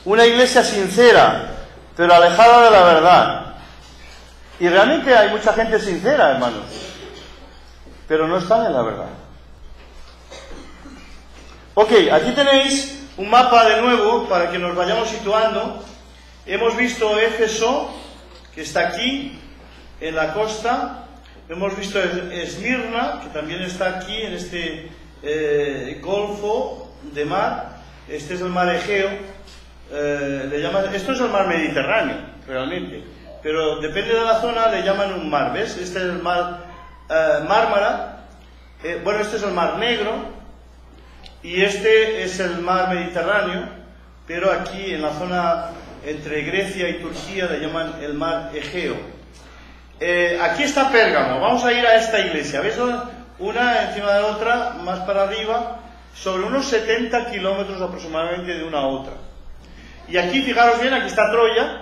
una iglesia sincera, pero alejada de la verdad. Y realmente hay mucha gente sincera, hermanos, pero no están en la verdad. Ok, aquí tenéis un mapa de nuevo para que nos vayamos situando. Hemos visto Éfeso, que está aquí, en la costa. Hemos visto Esmirna, que también está aquí, en este golfo de mar. Este es el mar Egeo. Esto es el mar Mediterráneo, realmente. Pero depende de la zona, le llaman un mar, ¿ves? Este es el mar Mármara. Bueno, este es el mar Negro. Y este es el mar Mediterráneo, pero aquí en la zona entre Grecia y Turquía le llaman el mar Egeo. Aquí está Pérgamo. Vamos a ir a esta iglesia. ¿Ves? Una encima de la otra, más para arriba, sobre unos 70 kilómetros aproximadamente de una a otra. Y aquí, fijaros bien, aquí está Troya,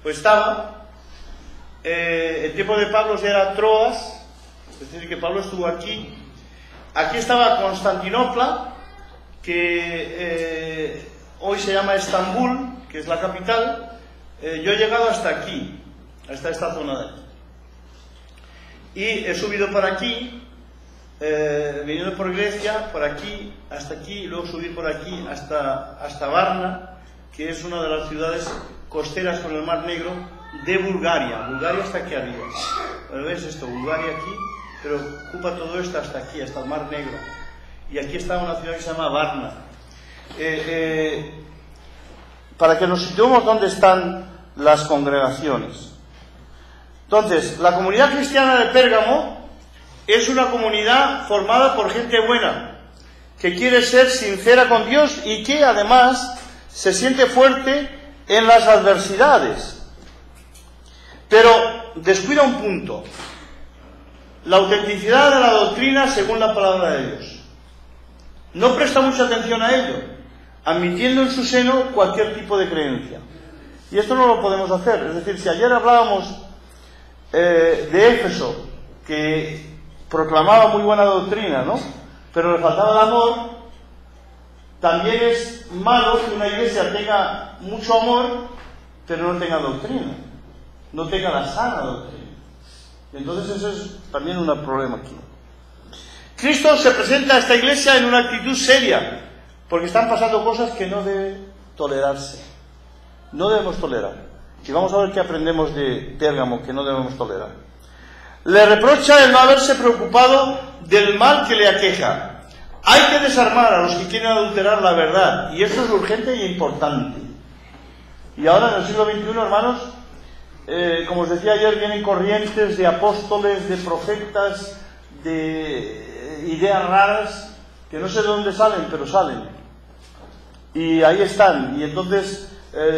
pues estaba. El tiempo de Pablo era Troas, es decir, que Pablo estuvo aquí. Aquí estaba Constantinopla, que hoy se llama Estambul, que es la capital. Yo he llegado hasta aquí, hasta esta zona de aquí. Y he subido por aquí, viniendo por Grecia, por aquí, hasta aquí, y luego subí por aquí hasta Varna, que es una de las ciudades costeras con el Mar Negro de Bulgaria. Bulgaria está aquí arriba. ¿Ves esto? Bulgaria aquí, pero ocupa todo esto hasta aquí, hasta el Mar Negro. Y aquí está una ciudad que se llama Varna. Para que nos situemos dónde están las congregaciones. Entonces, la comunidad cristiana de Pérgamo es una comunidad formada por gente buena, que quiere ser sincera con Dios y que además se siente fuerte en las adversidades. Pero descuida un punto: la autenticidad de la doctrina según la palabra de Dios. No presta mucha atención a ello, admitiendo en su seno cualquier tipo de creencia. Y esto no lo podemos hacer. Es decir, si ayer hablábamos de Éfeso, que proclamaba muy buena doctrina, ¿no? Pero le faltaba el amor, también es malo que una iglesia tenga mucho amor, pero no tenga doctrina, no tenga la sana doctrina. Entonces eso es también un problema aquí. Cristo se presenta a esta iglesia en una actitud seria, porque están pasando cosas que no deben tolerarse. No debemos tolerar. Y vamos a ver qué aprendemos de Pérgamo que no debemos tolerar. Le reprocha el no haberse preocupado del mal que le aqueja. Hay que desarmar a los que quieren adulterar la verdad, y esto es urgente y importante. Y ahora en el siglo XXI, hermanos, como os decía ayer, vienen corrientes de apóstoles, de profetas, de ideas raras, que no sé de dónde salen, pero salen. Y ahí están. Y entonces,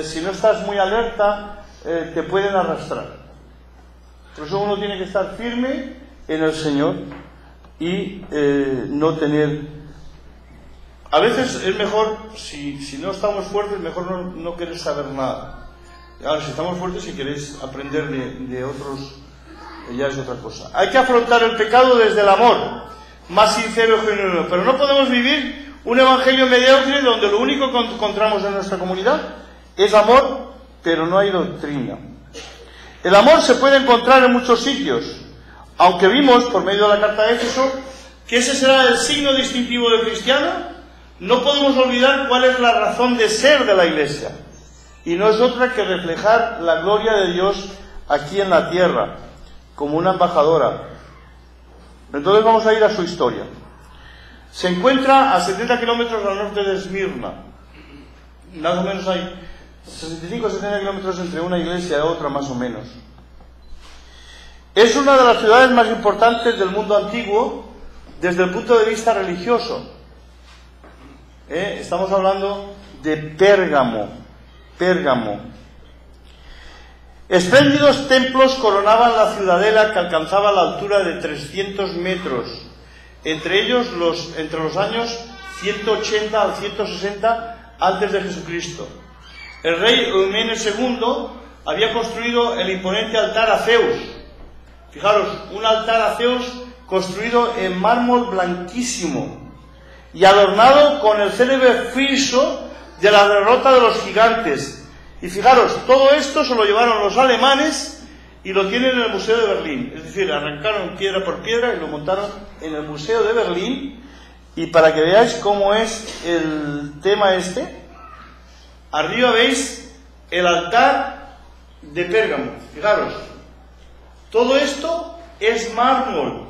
si no estás muy alerta, te pueden arrastrar. Por eso uno tiene que estar firme en el Señor y no tener... A veces es mejor, si no estamos fuertes, mejor no querer saber nada. Ahora, si estamos fuertes, si queréis aprender de otros, ya es otra cosa. Hay que afrontar el pecado desde el amor más sincero y genuino, pero no podemos vivir un evangelio mediocre donde lo único que encontramos en nuestra comunidad es amor, pero no hay doctrina. El amor se puede encontrar en muchos sitios, aunque vimos por medio de la carta de Éfeso que ese será el signo distintivo del cristiano. No podemos olvidar cuál es la razón de ser de la iglesia, y no es otra que reflejar la gloria de Dios aquí en la tierra, como una embajadora. Entonces vamos a ir a su historia. Se encuentra a 70 kilómetros al norte de Esmirna. Más o menos hay 65 o 70 kilómetros entre una iglesia y otra, más o menos. Es una de las ciudades más importantes del mundo antiguo desde el punto de vista religioso. Estamos hablando de Pérgamo. Espléndidos templos coronaban la ciudadela, que alcanzaba la altura de 300 metros, entre ellos entre los años 180 al 160 antes de Jesucristo. El rey Eumenio II había construido el imponente altar a Zeus. Fijaros, un altar a Zeus construido en mármol blanquísimo y adornado con el célebre friso de la derrota de los gigantes. Y fijaros, todo esto se lo llevaron los alemanes y lo tienen en el Museo de Berlín. Es decir, arrancaron piedra por piedra y lo montaron en el Museo de Berlín. Y para que veáis cómo es el tema este, arriba veis el altar de Pérgamo. Fijaros, todo esto es mármol.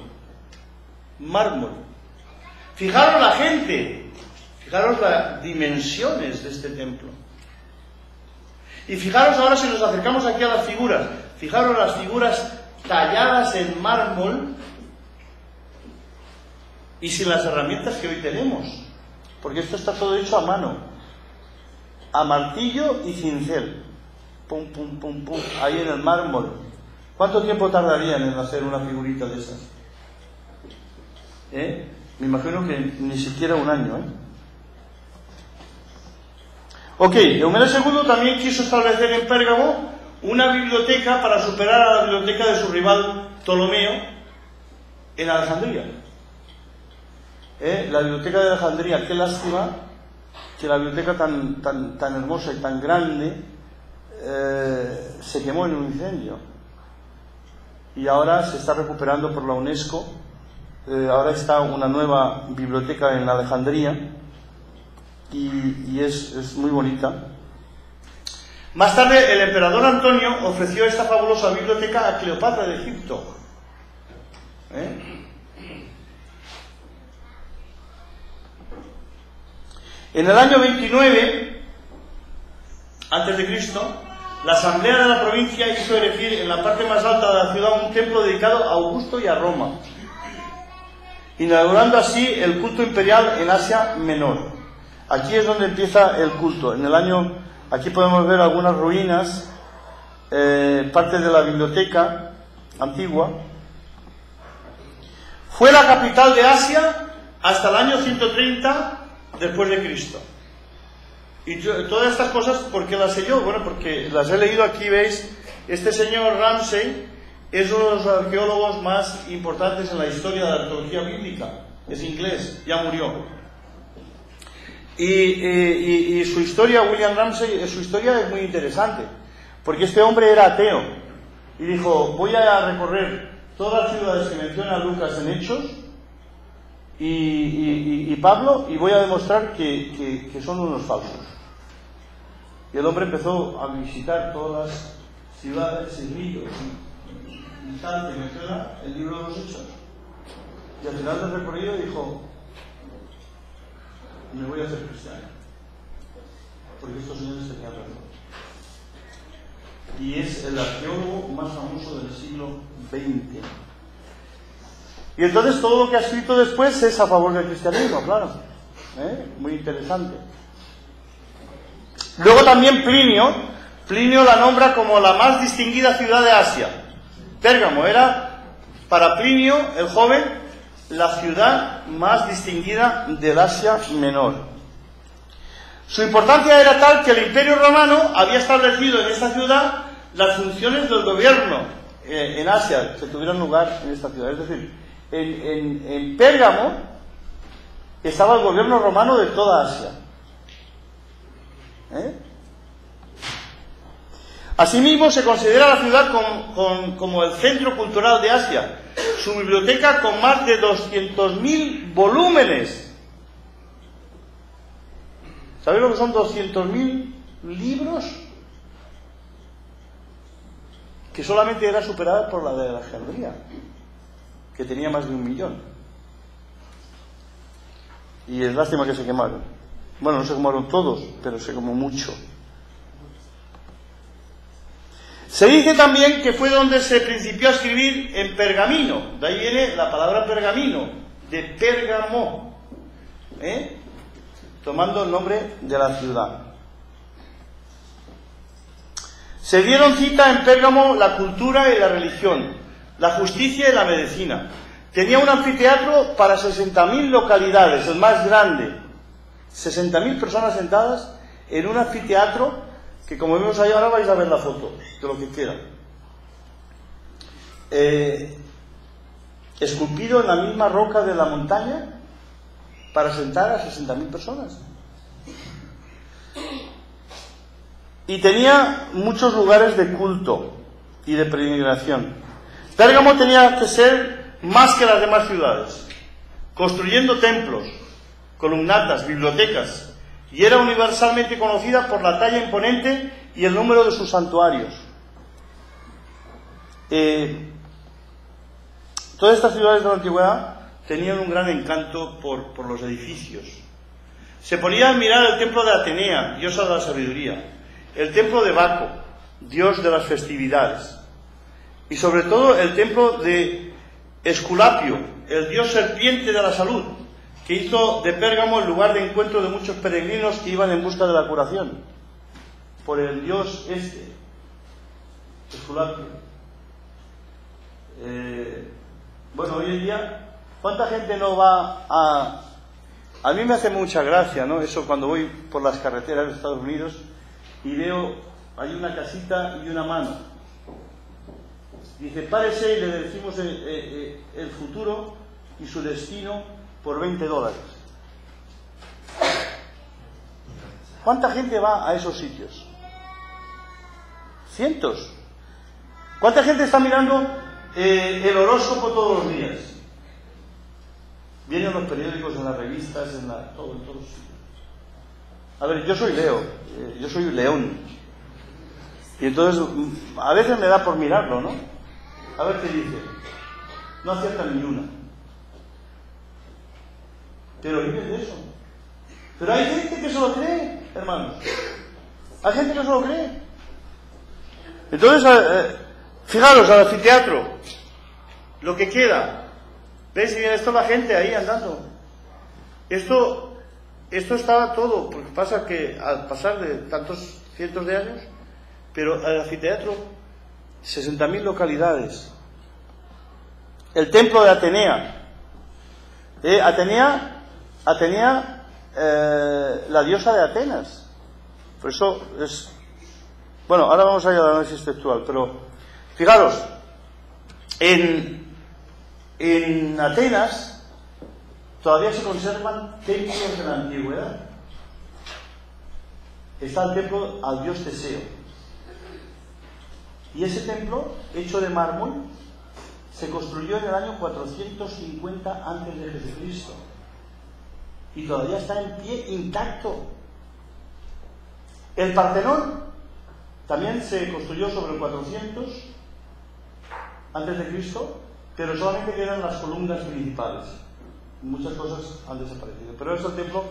Mármol. Fijaros la gente, fijaros las dimensiones de este templo. Y fijaros ahora si nos acercamos aquí a las figuras, fijaros las figuras talladas en mármol y sin las herramientas que hoy tenemos, porque esto está todo hecho a mano, a martillo y cincel, pum, pum, pum, pum, ahí en el mármol. ¿Cuánto tiempo tardarían en hacer una figurita de esas? Me imagino que ni siquiera un año, Ok, Eumenes II también quiso establecer en Pérgamo una biblioteca para superar a la biblioteca de su rival Ptolomeo en Alejandría. La biblioteca de Alejandría, qué lástima que la biblioteca tan hermosa y tan grande se quemó en un incendio. Y ahora se está recuperando por la UNESCO. Ahora está una nueva biblioteca en Alejandría y es muy bonita. Más tarde el emperador Antonio ofreció esta fabulosa biblioteca a Cleopatra de Egipto. En el año 29 a.C., la asamblea de la provincia hizo erigir en la parte más alta de la ciudad un templo dedicado a Augusto y a Roma, inaugurando así el culto imperial en Asia Menor. Aquí es donde empieza el culto. Aquí podemos ver algunas ruinas, parte de la biblioteca antigua. Fue la capital de Asia hasta el año 130 después de Cristo. Y todas estas cosas, ¿por qué las sé yo? Bueno, porque las he leído aquí, veis. Este señor Ramsay es uno de los arqueólogos más importantes en la historia de la arqueología bíblica. Es inglés, ya murió. Y su historia, William Ramsay, su historia es muy interesante, porque este hombre era ateo y dijo: voy a recorrer todas las ciudades que menciona Lucas en Hechos y Pablo, y voy a demostrar que son unos falsos. Y el hombre empezó a visitar todas las ciudades y ríos y tal que menciona el libro de los Hechos, y al final del recorrido dijo: me voy a hacer cristiano, porque estos señores tenían razón. Y es el arqueólogo más famoso del siglo XX. Y entonces todo lo que ha escrito después es a favor del cristianismo, claro. Muy interesante. Luego también Plinio la nombra como la más distinguida ciudad de Asia. Pérgamo era, para Plinio el joven, la ciudad más distinguida del Asia Menor. Su importancia era tal que el Imperio Romano había establecido en esta ciudad las funciones del gobierno en Asia que tuvieron lugar en esta ciudad. Es decir, en Pérgamo estaba el gobierno romano de toda Asia. Asimismo, se considera la ciudad como el centro cultural de Asia. Su biblioteca con más de 200.000 volúmenes. ¿Sabéis lo que son 200.000 libros? Que solamente era superada por la de Alejandría, que tenía más de 1 millón. Y es lástima que se quemaron. Bueno, no se quemaron todos, pero se quemó mucho. Se dice también que fue donde se principió a escribir en pergamino. De ahí viene la palabra pergamino, de Pérgamo, tomando el nombre de la ciudad. Se dieron cita en Pérgamo la cultura y la religión, la justicia y la medicina. Tenía un anfiteatro para 60.000 localidades, el más grande. 60.000 personas sentadas en un anfiteatro que, como vemos ahí ahora, vais a ver la foto de lo que queda. Esculpido en la misma roca de la montaña para sentar a 60.000 personas. y tenía muchos lugares de culto y de peregrinación. Pérgamo tenía que ser más que las demás ciudades, construyendo templos, columnatas, bibliotecas, y era universalmente conocida por la talla imponente y el número de sus santuarios. Todas estas ciudades de la antigüedad tenían un gran encanto por los edificios. Se ponía a mirar el templo de Atenea, diosa de la sabiduría, el templo de Baco, dios de las festividades, y sobre todo el templo de Esculapio, el dios serpiente de la salud, que hizo de Pérgamo el lugar de encuentro de muchos peregrinos que iban en busca de la curación, por el dios Esculapio. Bueno, hoy en día, ¿cuánta gente no va a...? A mí me hace mucha gracia, ¿no? Eso cuando voy por las carreteras de Estados Unidos y veo, hay una casita y una mano. Dice, párese y le decimos el futuro y su destino por $20. ¿Cuánta gente va a esos sitios? Cientos. ¿Cuánta gente está mirando el horóscopo todos los días? Vienen los periódicos, en las revistas, en todos los sitios. A ver, yo soy Leo, yo soy León. Y entonces, a veces me da por mirarlo, ¿no? A ver qué dice. No acierta ni una. Pero viven de eso. Pero hay gente que se lo cree, hermanos. Hay gente que se lo cree. Entonces, fijaros, al anfiteatro, lo que queda. ¿Veis? Y esto la gente ahí andando. Esto estaba todo, porque pasa que al pasar de tantos cientos de años, pero el anfiteatro, 60.000 localidades. El templo de Atenea. Atenea, la diosa de Atenas. Por eso es... Bueno, ahora vamos a ir al análisis textual, pero fijaros, en Atenas todavía se conservan templos de la antigüedad. Está el templo al dios Teseo. Y ese templo, hecho de mármol, se construyó en el año 450 a.C. y todavía está en pie intacto. El Partenón también se construyó sobre el 400 a.C., pero solamente quedan las columnas principales. Muchas cosas han desaparecido, pero es el templo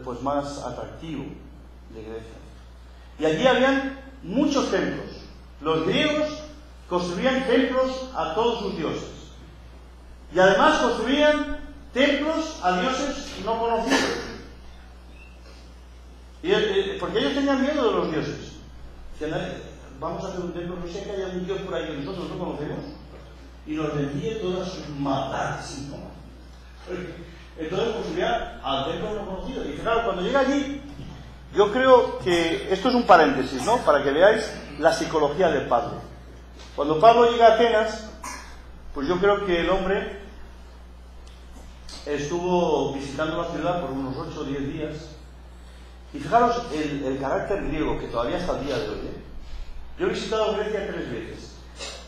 pues más atractivo de Grecia. Y allí habían muchos templos. Los griegos construían templos a todos sus dioses, y además construían templos a dioses no conocidos, porque ellos tenían miedo de los dioses. Decían, vamos a hacer un templo, no sé que haya un dios por ahí que nosotros no conocemos, y nos vendía todas sus maldades, ¿no? Entonces construía al templo no conocido. Y claro, cuando llega allí, yo creo que esto es un paréntesis, ¿no? Para que veáis la psicología de Pablo. Cuando Pablo llega a Atenas, pues yo creo que el hombre estuvo visitando la ciudad por unos 8 o 10 días. Y fijaros el carácter griego, que todavía hasta el día de hoy, ¿eh? Yo he visitado Grecia 3 veces.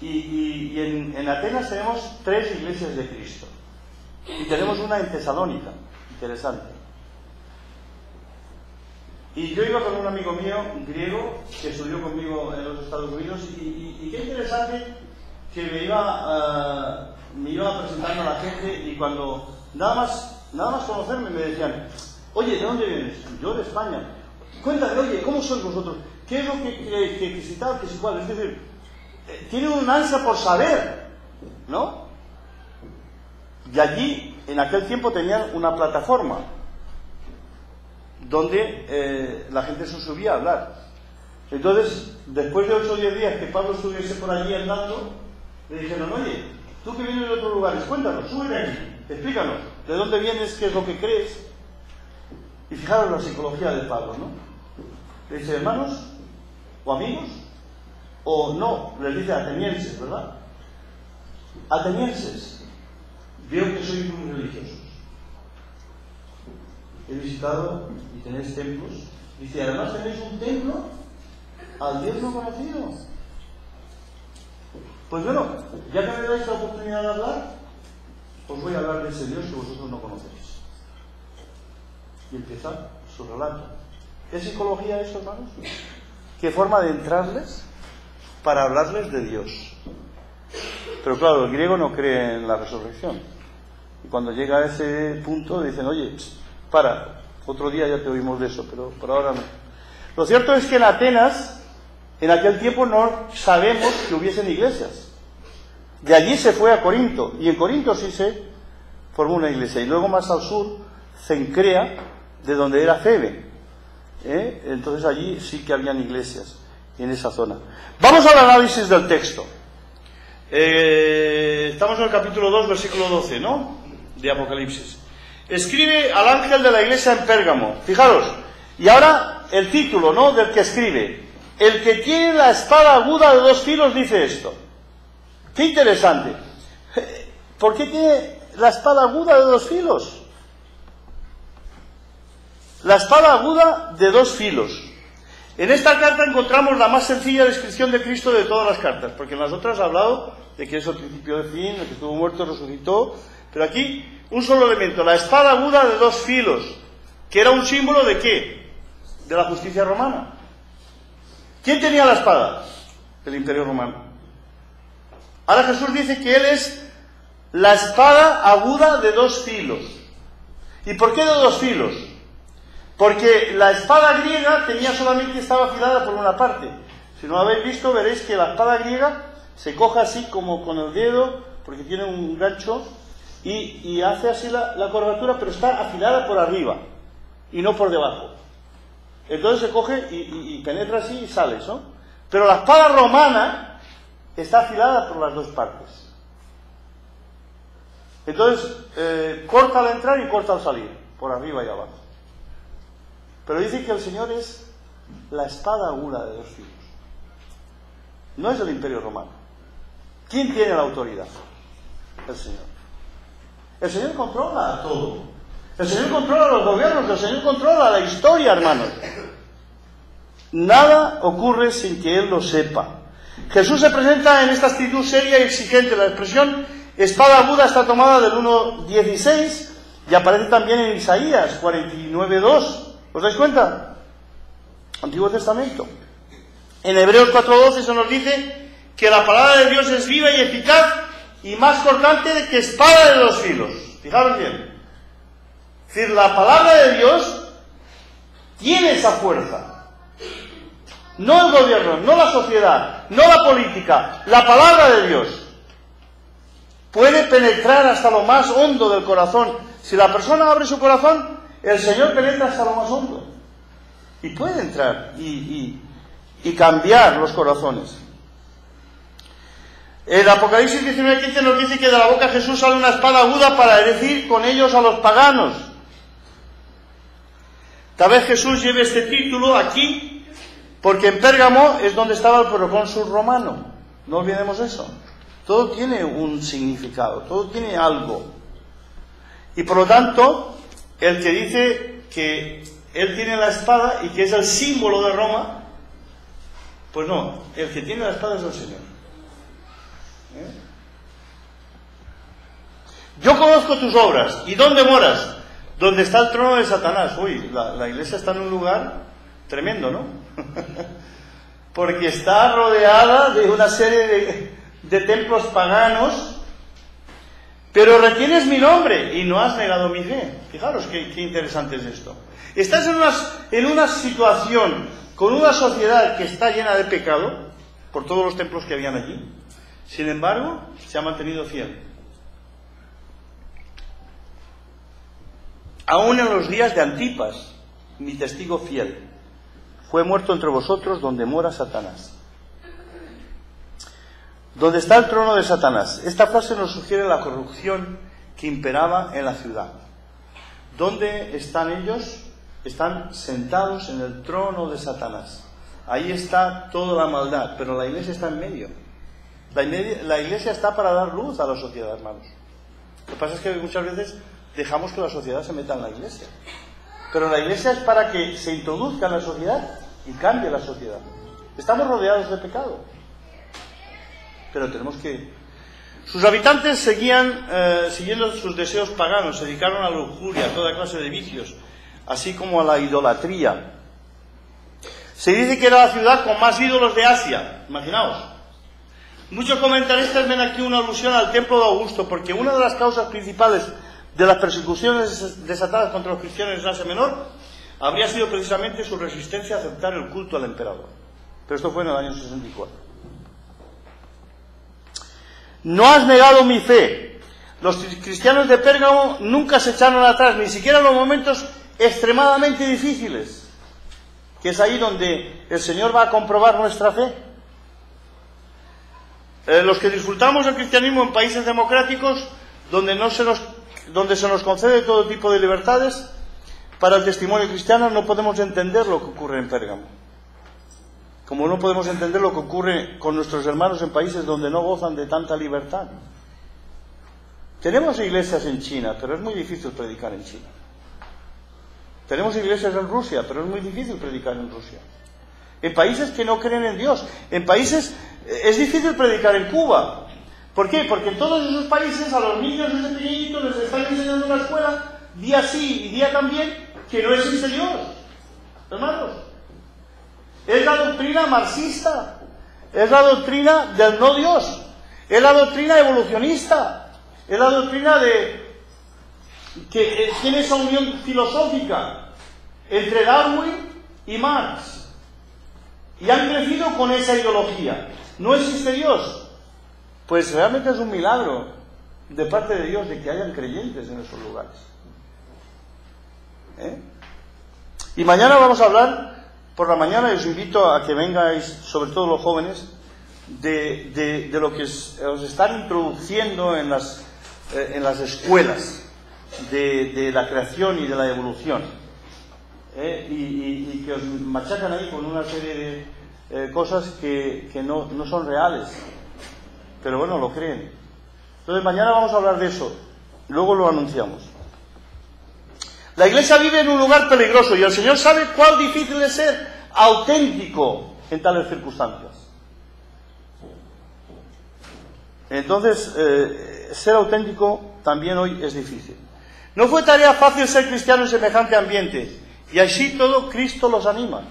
Y en Atenas tenemos 3 iglesias de Cristo. Y tenemos una en Tesalónica, interesante. Y yo iba con un amigo mío, griego, que estudió conmigo en los Estados Unidos, y qué interesante que me iba presentando a la gente, y cuando nada más conocerme me decían, oye, ¿de dónde vienes? Yo de España. Cuéntame, oye, ¿cómo sois vosotros? ¿Qué es lo que si tal, que si cual? Es decir, tienen un ansia por saber, ¿no? Y allí, en aquel tiempo, tenían una plataforma donde la gente se subía a hablar. Entonces, después de 8 o 10 días que Pablo estuviese por allí andando, le dijeron, oye, tú que vienes de otros lugares, cuéntanos, súbete aquí, explícanos, ¿de dónde vienes? ¿Qué es lo que crees? Y fijaros la psicología de Pablo, ¿no? Le dice, hermanos, o amigos, o no, les dice atenienses, ¿verdad? Atenienses, veo que sois muy religiosos. He visitado y tenéis templos. Dice, además tenéis un templo al Dios no conocido. Pues bueno, ya que me dais la oportunidad de hablar, os voy a hablar de ese Dios que vosotros no conocéis. Y empieza su relato. ¿Es psicología esto, hermanos? ¿Qué forma de entrarles para hablarles de Dios? Pero claro, el griego no cree en la resurrección. Y cuando llega a ese punto dicen, oye, para, otro día ya te oímos de eso, pero por ahora no. Lo cierto es que en Atenas, en aquel tiempo no sabemos que hubiesen iglesias. De allí se fue a Corinto, y en Corinto sí se formó una iglesia. Y luego más al sur, Cencrea, de donde era Febe. Entonces allí sí que habían iglesias, en esa zona. Vamos al análisis del texto. Estamos en el capítulo 2, versículo 12, ¿no? De Apocalipsis. Escribe al ángel de la iglesia en Pérgamo. Fijaros, y ahora el título, ¿no?, del que escribe. El que tiene la espada aguda de 2 filos dice esto. Qué interesante. ¿Por qué tiene la espada aguda de 2 filos? La espada aguda de 2 filos. En esta carta encontramos la más sencilla descripción de Cristo de todas las cartas, porque en las otras ha hablado de que es el principio del fin, el que estuvo muerto, resucitó, pero aquí un solo elemento, la espada aguda de 2 filos, que era un símbolo de ¿qué? De la justicia romana. ¿Quién tenía la espada? El Imperio Romano. Ahora Jesús dice que Él es la espada aguda de 2 filos. ¿Y por qué de 2 filos? Porque la espada griega estaba afilada por una parte. Si no lo habéis visto, veréis que la espada griega se coge así como con el dedo, porque tiene un gancho, y hace así la curvatura, pero está afilada por arriba, y no por debajo. Entonces se coge y penetra así y sale, ¿no? Pero la espada romana está afilada por las 2 partes. Entonces, corta al entrar y corta al salir, por arriba y abajo. Pero dice que el Señor es la espada aguda de 2 filos. No es el Imperio Romano. ¿Quién tiene la autoridad? El Señor. El Señor controla todo. El Señor controla los gobiernos, el Señor controla la historia, hermanos. Nada ocurre sin que Él lo sepa. Jesús se presenta en esta actitud seria y exigente. La expresión espada aguda está tomada del 1:16 y aparece también en Isaías 49:2. ¿Os dais cuenta? Antiguo Testamento. En Hebreos 4:12 se nos dice que la palabra de Dios es viva y eficaz y más cortante que espada de 2 filos. Fijaros bien. Es decir, la palabra de Dios tiene esa fuerza. No el gobierno, no la sociedad, no la política. La palabra de Dios puede penetrar hasta lo más hondo del corazón. Si la persona abre su corazón, el Señor penetra hasta lo más hondo. Y puede entrar y cambiar los corazones. El Apocalipsis 19:15 nos dice que de la boca de Jesús sale una espada aguda para decir con ellos a los paganos. Tal vez Jesús lleve este título aquí, porque en Pérgamo es donde estaba el procónsul romano. No olvidemos eso. Todo tiene un significado, todo tiene algo. Y por lo tanto, el que dice que él tiene la espada y que es el símbolo de Roma, pues no, el que tiene la espada es el Señor. Yo conozco tus obras. ¿Y dónde moras? Donde está el trono de Satanás. Uy, la iglesia está en un lugar tremendo, ¿no? Porque está rodeada de una serie de templos paganos, pero retienes mi nombre y no has negado mi fe. Fijaros qué interesante es esto. Estás en una situación con una sociedad que está llena de pecado por todos los templos que habían allí. Sin embargo, se ha mantenido fiel. Aún en los días de Antipas, mi testigo fiel, fue muerto entre vosotros donde mora Satanás. Donde está el trono de Satanás. Esta frase nos sugiere la corrupción que imperaba en la ciudad. ¿Dónde están ellos? Están sentados en el trono de Satanás. Ahí está toda la maldad, pero la iglesia está en medio. La iglesia está para dar luz a la sociedad, hermanos. Lo que pasa es que muchas veces dejamos que la sociedad se meta en la iglesia. Pero la iglesia es para que se introduzca en la sociedad y cambie la sociedad. Estamos rodeados de pecado. Pero tenemos que... Sus habitantes seguían siguiendo sus deseos paganos, se dedicaron a la lujuria, a toda clase de vicios, así como a la idolatría. Se dice que era la ciudad con más ídolos de Asia, imaginaos. Muchos comentaristas ven aquí una alusión al templo de Augusto, porque una de las causas principales de las persecuciones desatadas contra los cristianos en Asia Menor habría sido precisamente su resistencia a aceptar el culto al emperador. Pero esto fue en el año 64. No has negado mi fe. Los cristianos de Pérgamo nunca se echaron atrás, ni siquiera en los momentos extremadamente difíciles, que es ahí donde el Señor va a comprobar nuestra fe. Los que disfrutamos del cristianismo en países democráticos, donde se nos concede todo tipo de libertades, para el testimonio cristiano no podemos entender lo que ocurre en Pérgamo. Como no podemos entender lo que ocurre con nuestros hermanos en países donde no gozan de tanta libertad. Tenemos iglesias en China, pero es muy difícil predicar en China. Tenemos iglesias en Rusia, pero es muy difícil predicar en Rusia. En países que no creen en Dios. En países... Es difícil predicar en Cuba. ¿Por qué? Porque en todos esos países a los niños desde pequeñitos les están enseñando en la escuela, día sí y día también, que no existe Dios. Hermanos, es la doctrina marxista, es la doctrina del no Dios, es la doctrina evolucionista, es la doctrina de que tiene esa unión filosófica entre Darwin y Marx, y han crecido con esa ideología. No existe Dios. Pues realmente es un milagro de parte de Dios de que hayan creyentes en esos lugares. Y mañana vamos a hablar por la mañana, y os invito a que vengáis, sobre todo los jóvenes, de lo que os están introduciendo en las escuelas de la creación y de la evolución, y que os machacan ahí con una serie de cosas que no son reales, pero bueno, lo creen. Entonces mañana vamos a hablar de eso, luego lo anunciamos. La iglesia vive en un lugar peligroso y el Señor sabe cuán difícil es ser auténtico en tales circunstancias. Entonces, ser auténtico también hoy es difícil. No fue tarea fácil ser cristiano en semejante ambiente, y así todo Cristo los anima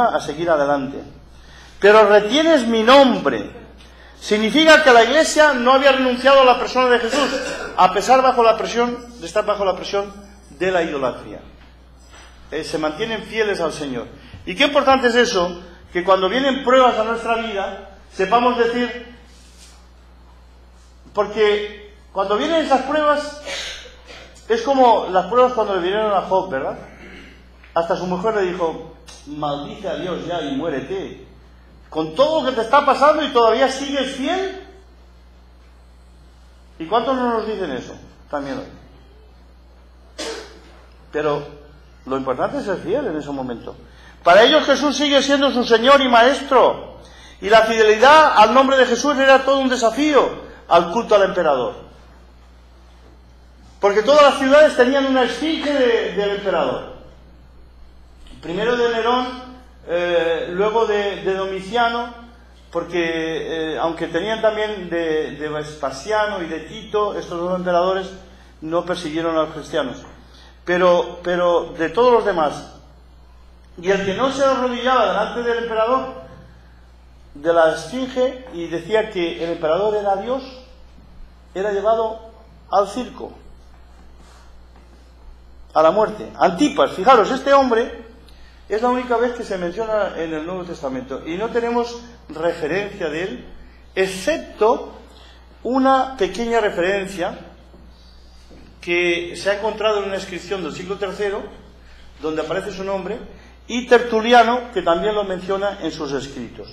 a seguir adelante. Pero retienes mi nombre. Significa que la iglesia no había renunciado a la persona de Jesús, a pesar de estar bajo la presión de la idolatría. Se mantienen fieles al Señor. Y qué importante es eso, que cuando vienen pruebas a nuestra vida, sepamos decir, porque cuando vienen esas pruebas, es como las pruebas cuando le vinieron a Job, ¿verdad? Hasta su mujer le dijo, maldice a Dios ya y muérete. Con todo lo que te está pasando y todavía sigues fiel. ¿Y cuántos no nos dicen eso? También hoy. Pero lo importante es ser fiel en ese momento. Para ellos Jesús sigue siendo su Señor y Maestro. Y la fidelidad al nombre de Jesús era todo un desafío al culto al emperador. Porque todas las ciudades tenían una esfinge del emperador. Primero de Nerón, luego de Domiciano, porque aunque tenían también de Vespasiano y de Tito, estos dos emperadores no persiguieron a los cristianos. Pero de todos los demás, y el que no se arrodillaba delante del emperador, de la esfinge, y decía que el emperador era Dios, era llevado al circo, a la muerte. Antipas, fijaros, este hombre es la única vez que se menciona en el Nuevo Testamento, y no tenemos referencia de él, excepto una pequeña referencia que se ha encontrado en una inscripción del siglo III, donde aparece su nombre, y Tertuliano, que también lo menciona en sus escritos.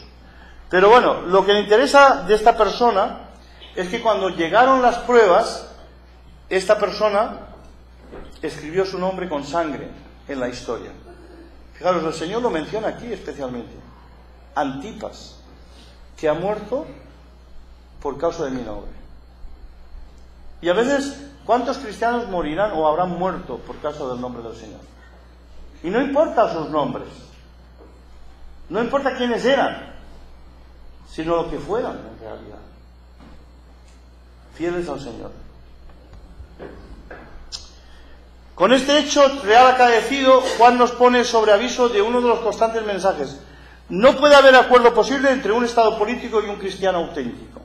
Pero bueno, lo que le interesa de esta persona es que cuando llegaron las pruebas, esta persona escribió su nombre con sangre en la historia. Fijaros, el Señor lo menciona aquí especialmente. Antipas, que ha muerto por causa de mi nombre. Y a veces, ¿cuántos cristianos morirán o habrán muerto por causa del nombre del Señor? Y no importa sus nombres. No importa quiénes eran, sino lo que fueran en realidad. Fieles al Señor. Con este hecho real acaecido, Juan nos pone sobre aviso de uno de los constantes mensajes. No puede haber acuerdo posible entre un Estado político y un cristiano auténtico.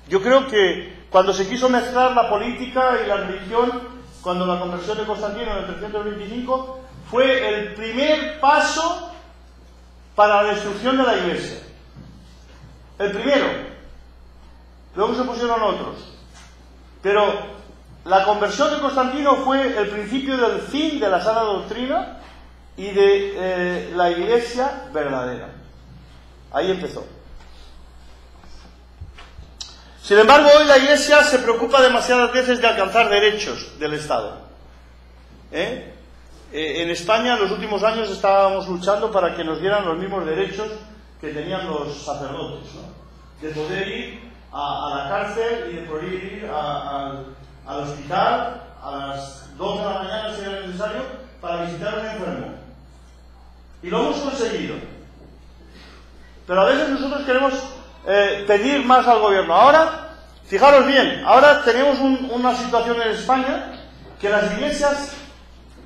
Yo creo que cuando se quiso mezclar la política y la religión, cuando la conversión de Constantino en el 325, fue el primer paso para la destrucción de la Iglesia. El primero. Luego se pusieron otros. Pero la conversión de Constantino fue el principio del fin de la sana doctrina y de la Iglesia verdadera. Ahí empezó. Sin embargo, hoy la Iglesia se preocupa demasiadas veces de alcanzar derechos del Estado. En España, en los últimos años, estábamos luchando para que nos dieran los mismos derechos que tenían los sacerdotes, ¿no? De poder ir a la cárcel y de poder ir al hospital a las 2 de la mañana, si era necesario, para visitar a un enfermo. Y lo hemos conseguido. Pero a veces nosotros queremos pedir más al gobierno. Ahora, fijaros bien, ahora tenemos una situación en España que las iglesias,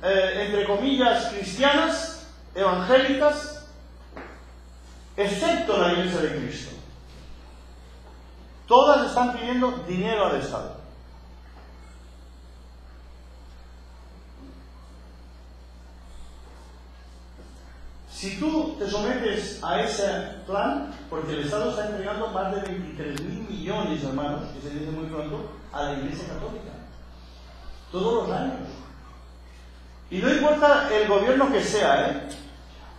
entre comillas, cristianas, evangélicas, excepto la Iglesia de Cristo, todas están pidiendo dinero al Estado. Si tú te sometes a ese plan, porque el Estado está entregando más de 23.000 millones, hermanos, que se dice muy pronto, a la Iglesia Católica, todos los años. Y no importa el gobierno que sea,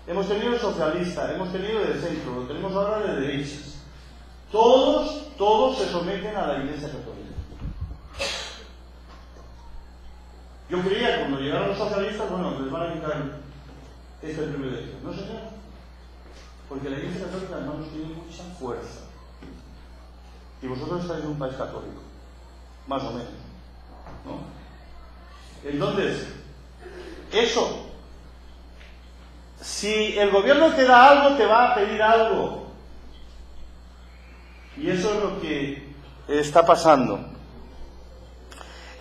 hemos tenido socialista, hemos tenido de centro, lo tenemos ahora de derechas. Todos se someten a la Iglesia Católica. Yo creía que cuando llegaron los socialistas, bueno, les van a quitar este privilegio. No, señor. Porque la Iglesia Católica, hermanos, tiene mucha fuerza. Y vosotros estáis en un país católico. Más o menos. ¿No? Entonces, eso. Si el gobierno te da algo, te va a pedir algo. Y eso es lo que está pasando.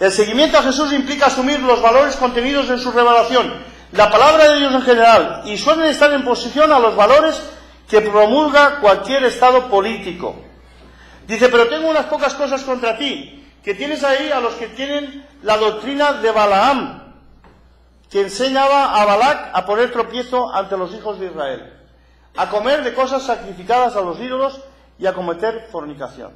El seguimiento a Jesús implica asumir los valores contenidos en su revelación, la palabra de Dios en general, y suelen estar en posición a los valores que promulga cualquier estado político. Dice, pero tengo unas pocas cosas contra ti, que tienes ahí a los que tienen la doctrina de Balaam, que enseñaba a Balac a poner tropiezo ante los hijos de Israel, a comer de cosas sacrificadas a los ídolos y a cometer fornicación.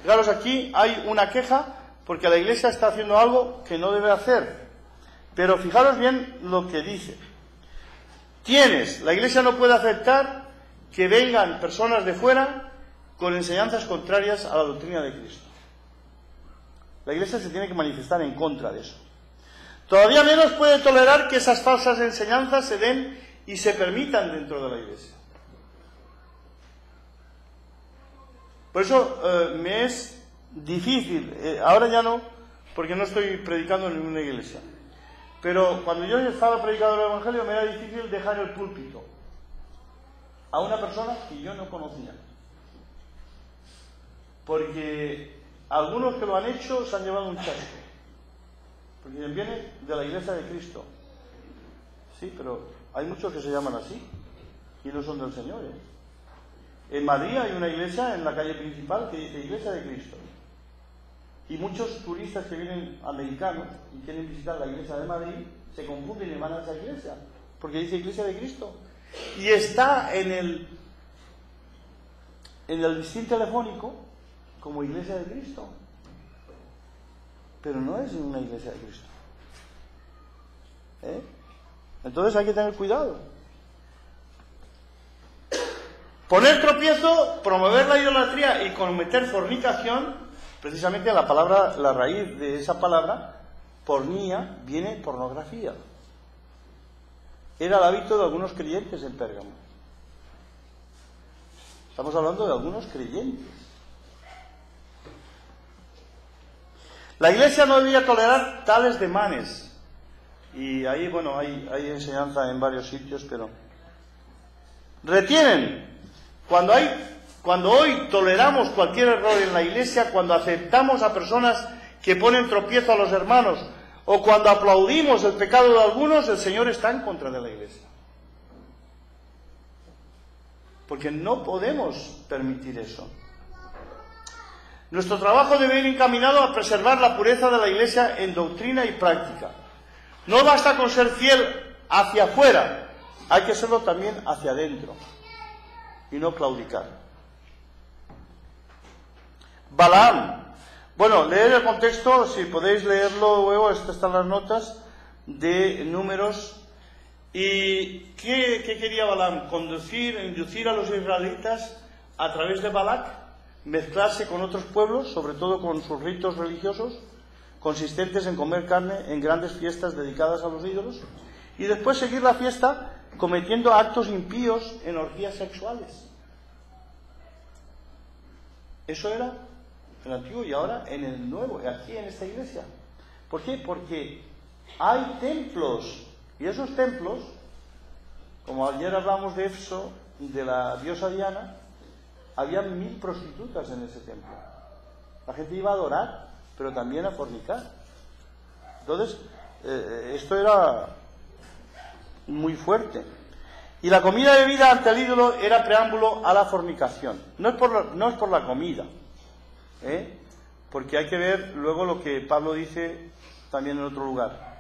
Fijaros, aquí hay una queja porque la Iglesia está haciendo algo que no debe hacer. Pero fijaros bien lo que dice. La Iglesia no puede aceptar que vengan personas de fuera con enseñanzas contrarias a la doctrina de Cristo. La Iglesia se tiene que manifestar en contra de eso. Todavía menos puede tolerar que esas falsas enseñanzas se den y se permitan dentro de la Iglesia. Por eso me es difícil, ahora ya no, porque no estoy predicando en ninguna iglesia. Pero cuando yo estaba predicando el Evangelio me era difícil dejar el púlpito a una persona que yo no conocía. Porque algunos que lo han hecho se han llevado un chasco. Porque viene de la Iglesia de Cristo. Sí, pero hay muchos que se llaman así y no son del Señor. En Madrid hay una iglesia en la calle principal que dice Iglesia de Cristo. Y muchos turistas que vienen americanos y quieren visitar la iglesia de Madrid se confunden y van a esa iglesia porque dice Iglesia de Cristo y está en el listín telefónico como Iglesia de Cristo, pero no es una Iglesia de Cristo. Entonces hay que tener cuidado. Poner tropiezo, promover la idolatría y cometer fornicación. Precisamente la palabra, la raíz de esa palabra, pornía, viene pornografía. Era el hábito de algunos creyentes en Pérgamo. Estamos hablando de algunos creyentes. La Iglesia no debía tolerar tales demanes. Y ahí, bueno, hay enseñanza en varios sitios, pero Retienen. Cuando hoy toleramos cualquier error en la Iglesia, cuando aceptamos a personas que ponen tropiezo a los hermanos, o cuando aplaudimos el pecado de algunos, el Señor está en contra de la Iglesia. Porque no podemos permitir eso. Nuestro trabajo debe ir encaminado a preservar la pureza de la Iglesia en doctrina y práctica. No basta con ser fiel hacia afuera, hay que serlo también hacia adentro y no claudicar. Balaam. Bueno, leer el contexto, si podéis leerlo luego, están las notas de Números. ¿Y qué quería Balaam? Inducir a los israelitas a través de Balac, mezclarse con otros pueblos, sobre todo con sus ritos religiosos, consistentes en comer carne en grandes fiestas dedicadas a los ídolos, y después seguir la fiesta cometiendo actos impíos en orgías sexuales. Eso era en el Antiguo y ahora en el Nuevo, aquí en esta iglesia. ¿Por qué? Porque hay templos, y esos templos, como ayer hablamos de Éfeso, de la diosa Diana, había 1000 prostitutas en ese templo. La gente iba a adorar, pero también a fornicar. Entonces, esto era muy fuerte. Y la comida y bebida ante el ídolo era preámbulo a la fornicación. No es por la comida, porque hay que ver luego lo que Pablo dice también en otro lugar.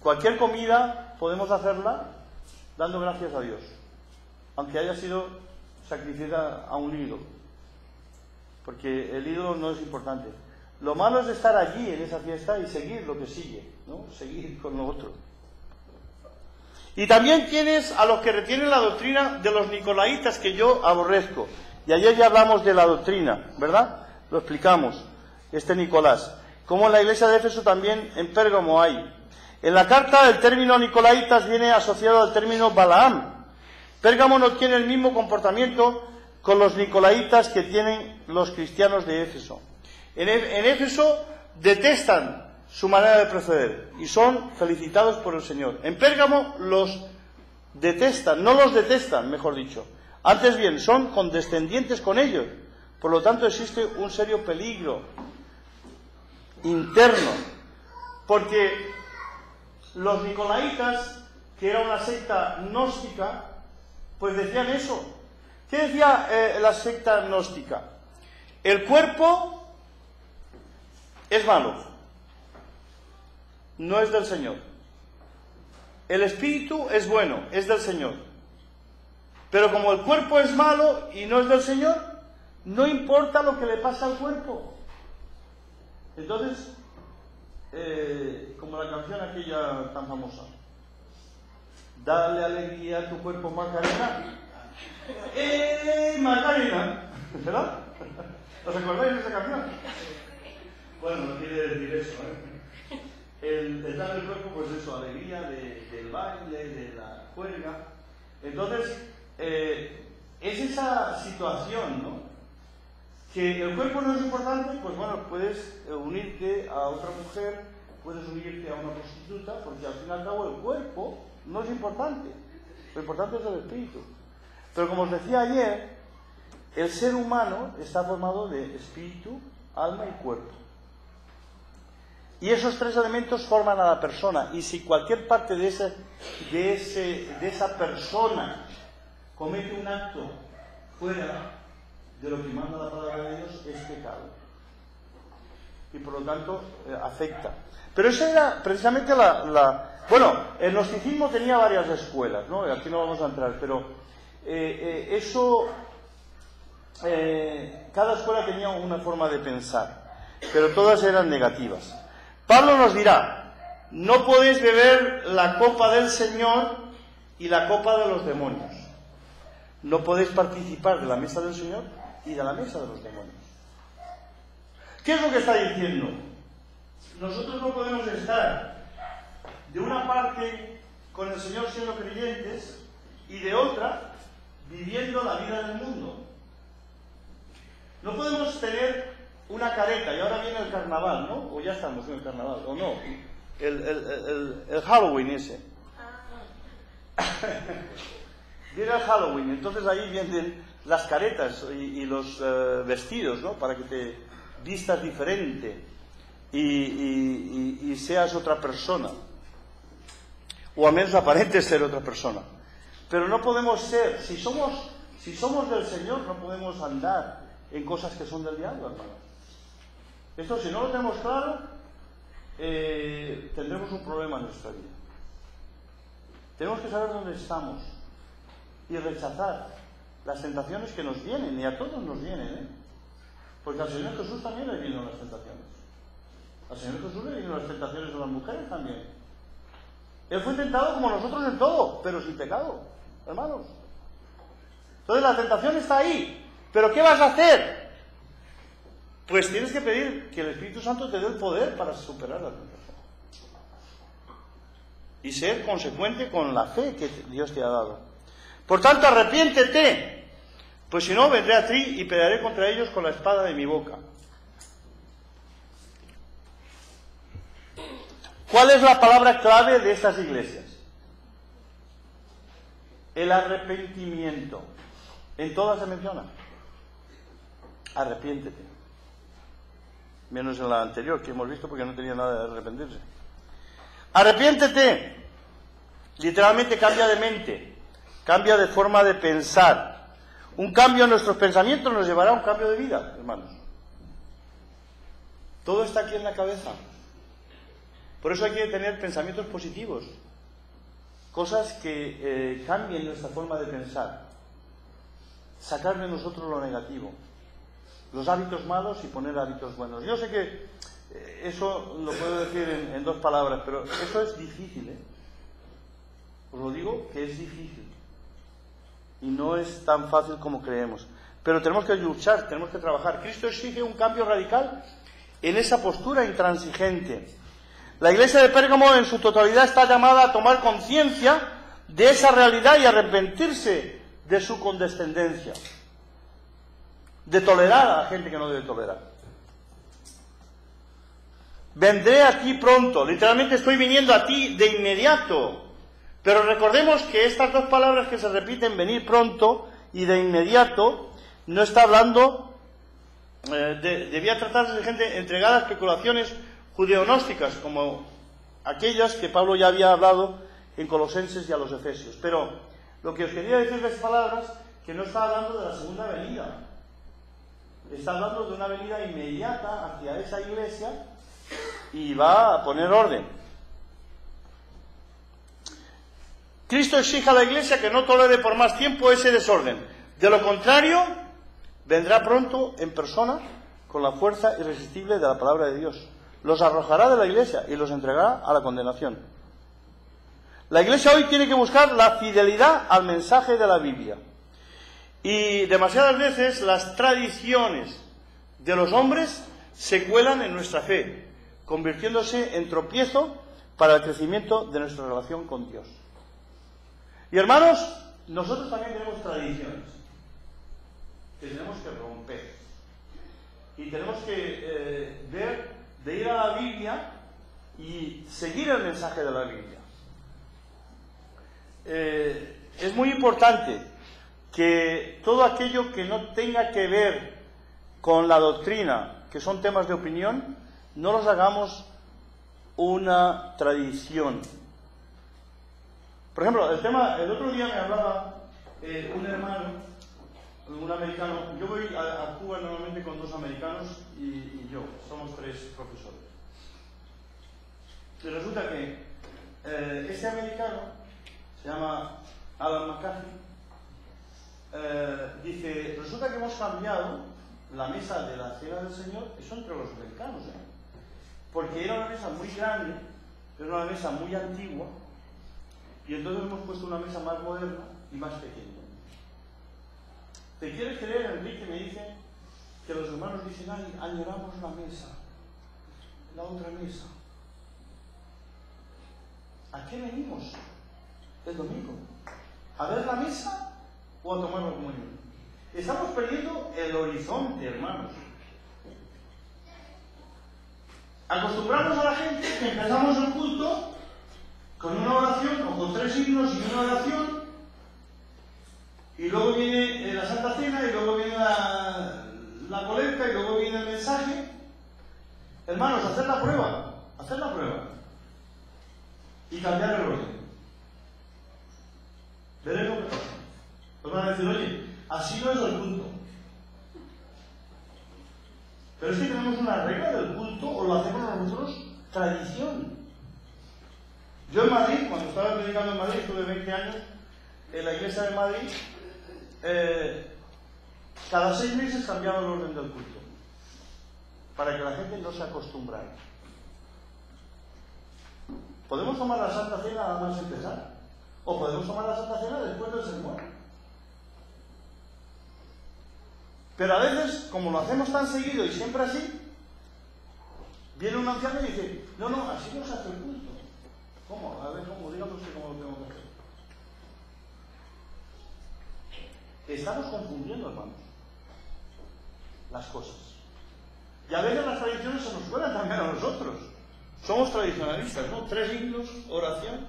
Cualquier comida podemos hacerla dando gracias a Dios, aunque haya sido sacrificada a un ídolo, porque el ídolo no es importante. Lo malo es estar allí en esa fiesta y seguir lo que sigue, ¿no? Seguir con lo otro. Y también tienes a los que retienen la doctrina de los nicolaitas, que yo aborrezco. Y ayer ya hablamos de la doctrina, ¿verdad? Lo explicamos, Nicolás. Como en la iglesia de Éfeso también en Pérgamo hay. En la carta el término nicolaitas viene asociado al término Balaam. Pérgamo no tiene el mismo comportamiento con los nicolaitas que tienen los cristianos de Éfeso. En Éfeso detestan su manera de proceder y son felicitados por el Señor. En Pérgamo los detestan, no los detestan, mejor dicho. Antes bien, son condescendientes con ellos. Por lo tanto, existe un serio peligro interno, porque los nicolaitas, que era una secta gnóstica, pues decían eso. ¿Qué decía la secta gnóstica? El cuerpo es malo, no es del Señor. El espíritu es bueno, es del Señor. Pero como el cuerpo es malo y no es del Señor, no importa lo que le pasa al cuerpo. Entonces, como la canción aquella tan famosa, dale alegría a tu cuerpo, Macarena. Macarena, ¿verdad? ¿Os acordáis de esa canción? Bueno, no quiere decir eso, El darle al cuerpo, pues eso, alegría del baile, de la juerga. Entonces, es esa situación, ¿no? Que el cuerpo no es importante, pues bueno, puedes unirte a otra mujer, puedes unirte a una prostituta, porque al fin y al cabo el cuerpo no es importante. Lo importante es el espíritu. Pero como os decía ayer, el ser humano está formado de espíritu, alma y cuerpo. Y esos tres elementos forman a la persona. Y si cualquier parte de esa persona comete un acto fuera de lo que manda la palabra de Dios, es pecado. Y por lo tanto afecta. Pero esa era precisamente bueno, el gnosticismo tenía varias escuelas, ¿no? Aquí no vamos a entrar, pero cada escuela tenía una forma de pensar, pero todas eran negativas. Pablo nos dirá: no podéis beber la copa del Señor y la copa de los demonios. No podéis participar de la mesa del Señor y de la mesa de los demonios. ¿Qué es lo que está diciendo? Nosotros no podemos estar de una parte con el Señor siendo creyentes y de otra viviendo la vida del mundo. No podemos tener una careta, y ahora viene el carnaval, ¿no? O ya estamos en el carnaval, o no. El Halloween ese. viene el Halloween, entonces ahí vienen las caretas y los vestidos, ¿no? Para que te vistas diferente y seas otra persona, o al menos aparentes ser otra persona. Pero no podemos ser, si somos del Señor, no podemos andar en cosas que son del diablo, hermano. Esto, si no lo tenemos claro, tendremos un problema en nuestra vida. Tenemos que saber dónde estamos y rechazar las tentaciones que nos vienen, y a todos nos vienen, porque al Señor Jesús también le vinieron las tentaciones. Al Señor Jesús le vinieron las tentaciones de las mujeres también. Él fue tentado como nosotros en todo, pero sin pecado, hermanos. Entonces la tentación está ahí, pero ¿qué vas a hacer? Pues tienes que pedir que el Espíritu Santo te dé el poder para superar la tentación. Y ser consecuente con la fe que Dios te ha dado. Por tanto, arrepiéntete, pues si no, vendré a ti y pelearé contra ellos con la espada de mi boca. ¿Cuál es la palabra clave de estas iglesias? El arrepentimiento. En todas se menciona. Arrepiéntete. Menos en la anterior que hemos visto porque no tenía nada de arrepentirse. Arrepiéntete. Literalmente cambia de mente, cambia de forma de pensar. Un cambio en nuestros pensamientos nos llevará a un cambio de vida, hermanos. Todo está aquí en la cabeza. Por eso hay que tener pensamientos positivos, cosas que cambien nuestra forma de pensar, sacar de nosotros lo negativo, los hábitos malos y poner hábitos buenos. Yo sé que eso lo puedo decir en 2 palabras, pero eso es difícil, ¿eh? Os lo digo que es difícil y no es tan fácil como creemos, pero tenemos que luchar, tenemos que trabajar. Cristo exige un cambio radical en esa postura intransigente. La iglesia de Pérgamo en su totalidad está llamada a tomar conciencia de esa realidad y arrepentirse de su condescendencia, de tolerar a la gente que no debe tolerar. Vendré a ti pronto, literalmente estoy viniendo a ti de inmediato. Pero recordemos que estas 2 palabras que se repiten, venir pronto y de inmediato, no está hablando, debía tratarse de gente entregada a especulaciones judeonósticas, como aquellas que Pablo ya había hablado en Colosenses y a los Efesios. Pero lo que os quería decir de estas palabras, que no está hablando de la segunda venida, está hablando de una venida inmediata hacia esa iglesia y va a poner orden. Cristo exige a la iglesia que no tolere por más tiempo ese desorden. De lo contrario, vendrá pronto en persona con la fuerza irresistible de la palabra de Dios. Los arrojará de la iglesia y los entregará a la condenación. La iglesia hoy tiene que buscar la fidelidad al mensaje de la Biblia. Y demasiadas veces las tradiciones de los hombres se cuelan en nuestra fe, convirtiéndose en tropiezo para el crecimiento de nuestra relación con Dios. Y hermanos, nosotros también tenemos tradiciones que tenemos que romper. Y tenemos que ver de ir a la Biblia y seguir el mensaje de la Biblia. Es muy importante que todo aquello que no tenga que ver con la doctrina, que son temas de opinión, no los hagamos una tradición. Por ejemplo, el otro día me hablaba un hermano, un americano. Yo voy a Cuba normalmente con 2 americanos y yo, somos 3 profesores. Y resulta que este americano, se llama Alan McCarthy, dice, resulta que hemos cambiado la mesa de la cena del Señor, eso entre los americanos, porque era una mesa muy grande, era una mesa muy antigua, y entonces hemos puesto una mesa más moderna y más pequeña. ¿Te quieres creer, Enrique? Me dice que los hermanos dicen, ay, añoramos la mesa, la otra mesa. ¿A qué venimos el domingo? ¿A ver la mesa o a tomar la comunión? Estamos perdiendo el horizonte, hermanos. Acostumbramos a la gente que empezamos el culto con una oración o con 3 himnos y una oración y luego viene la Santa Cena, y luego viene la colecta, y luego viene el mensaje. Hermanos, hacer la prueba, y cambiar el orden. Veréis lo que pasa. Os van a decir, oye, así no es el culto. Pero es que tenemos una regla del culto, o lo hacemos nosotros, tradición. Yo en Madrid, cuando estaba predicando en Madrid, estuve 20 años en la iglesia de Madrid, cada 6 meses cambiaba el orden del culto, para que la gente no se acostumbrara. Podemos tomar la Santa Cena nada más empezar, o podemos tomar la Santa Cena después del sermón. Pero a veces, como lo hacemos tan seguido y siempre así, viene un anciano y dice, no, así no se hace el culto. ¿Cómo? A ver, ¿cómo? Dígame usted cómo lo tengo que hacer. Estamos confundiendo, hermanos, las cosas. Y a veces las tradiciones se nos fueran también a nosotros. Somos tradicionalistas, ¿no? 3 himnos, oración,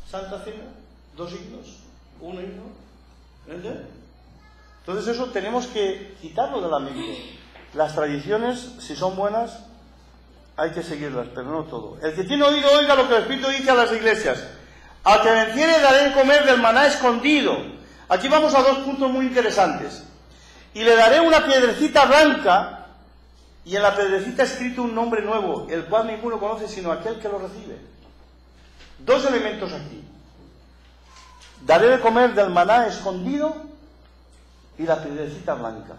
Santa Cena, 2 himnos, 1 himno. ¿Entiendes? Entonces eso tenemos que quitarlo de la mente. Las tradiciones, si son buenas, hay que seguirlas, pero no todo. El que tiene oído, oiga lo que el Espíritu dice a las iglesias. Al que venciere daré de comer del maná escondido. Aquí vamos a 2 puntos muy interesantes. Y le daré una piedrecita blanca, y en la piedrecita escrito un nombre nuevo, el cual ninguno conoce sino aquel que lo recibe. 2 elementos aquí. Daré de comer del maná escondido y la piedrecita blanca.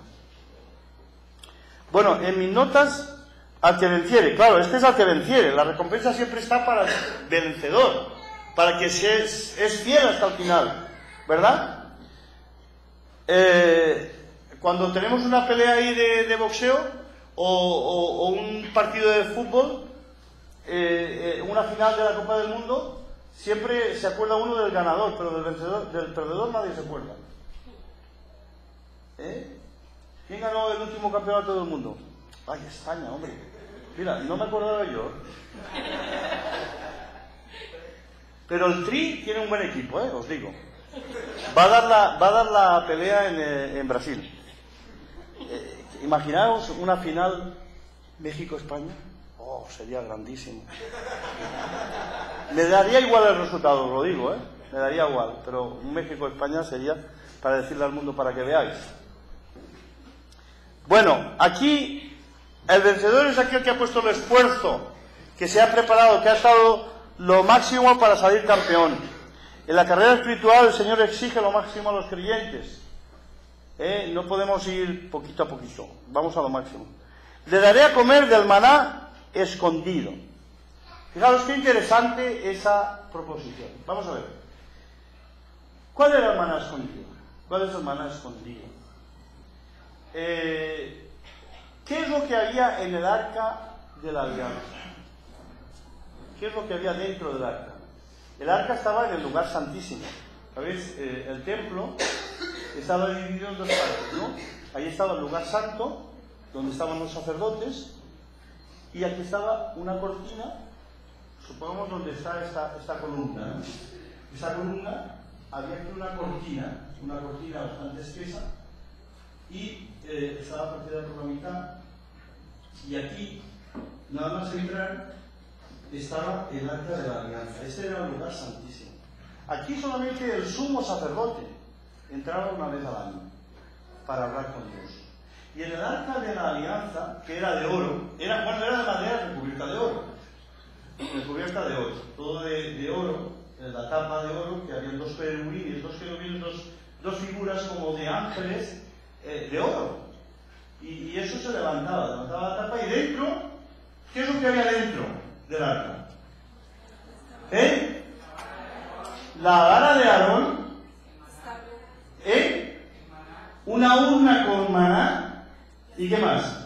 Bueno, en mis notas, al que venciere. Claro, este es al que venciere. La recompensa siempre está para el vencedor, para que es fiel hasta el final, ¿verdad? Cuando tenemos una pelea ahí de boxeo o un partido de fútbol, una final de la Copa del Mundo, siempre se acuerda uno del ganador, pero del perdedor nadie se acuerda. ¿Quién ganó el último campeonato del mundo? Ay, España, hombre. Mira, no me acordaba yo. Pero el Tri tiene un buen equipo, os digo. Va a dar la pelea en Brasil. Imaginaos una final México-España. Oh, sería grandísimo. Me daría igual el resultado, lo digo, me daría igual. Pero un México-España sería para decirle al mundo para que veáis. Bueno, aquí el vencedor es aquel que ha puesto el esfuerzo, que se ha preparado, que ha estado lo máximo para salir campeón. En la carrera espiritual el Señor exige lo máximo a los creyentes. No podemos ir poquito a poquito, vamos a lo máximo. Le daré a comer del maná escondido. Fijaros qué interesante esa proposición. Vamos a ver. ¿Cuál era el maná escondido? ¿Cuál es el maná escondido? ¿Qué es lo que había en el arca de la alianza? ¿Qué es lo que había dentro del arca? El arca estaba en el lugar santísimo. ¿Sabéis? El templo estaba dividido en 2 partes, ¿no? Ahí estaba el lugar santo, donde estaban los sacerdotes, y aquí estaba una cortina, supongamos donde está esta columna, ¿no? Esa columna, había aquí una cortina bastante espesa, y estaba partida por la mitad, y aquí, nada más entrar, estaba el arca de la alianza. Este era el lugar santísimo. Aquí solamente el sumo sacerdote entraba una vez al año para hablar con Dios. Y en el arca de la alianza, que era de oro, era de madera recubierta de oro. Recubierta de oro. Todo de oro, la tapa de oro, que había 2 querubines, dos figuras como de ángeles de oro. Y eso se levantaba la tapa, y dentro, ¿qué es lo que había dentro del arca? La vara de Aarón, una urna con maná, ¿y qué más?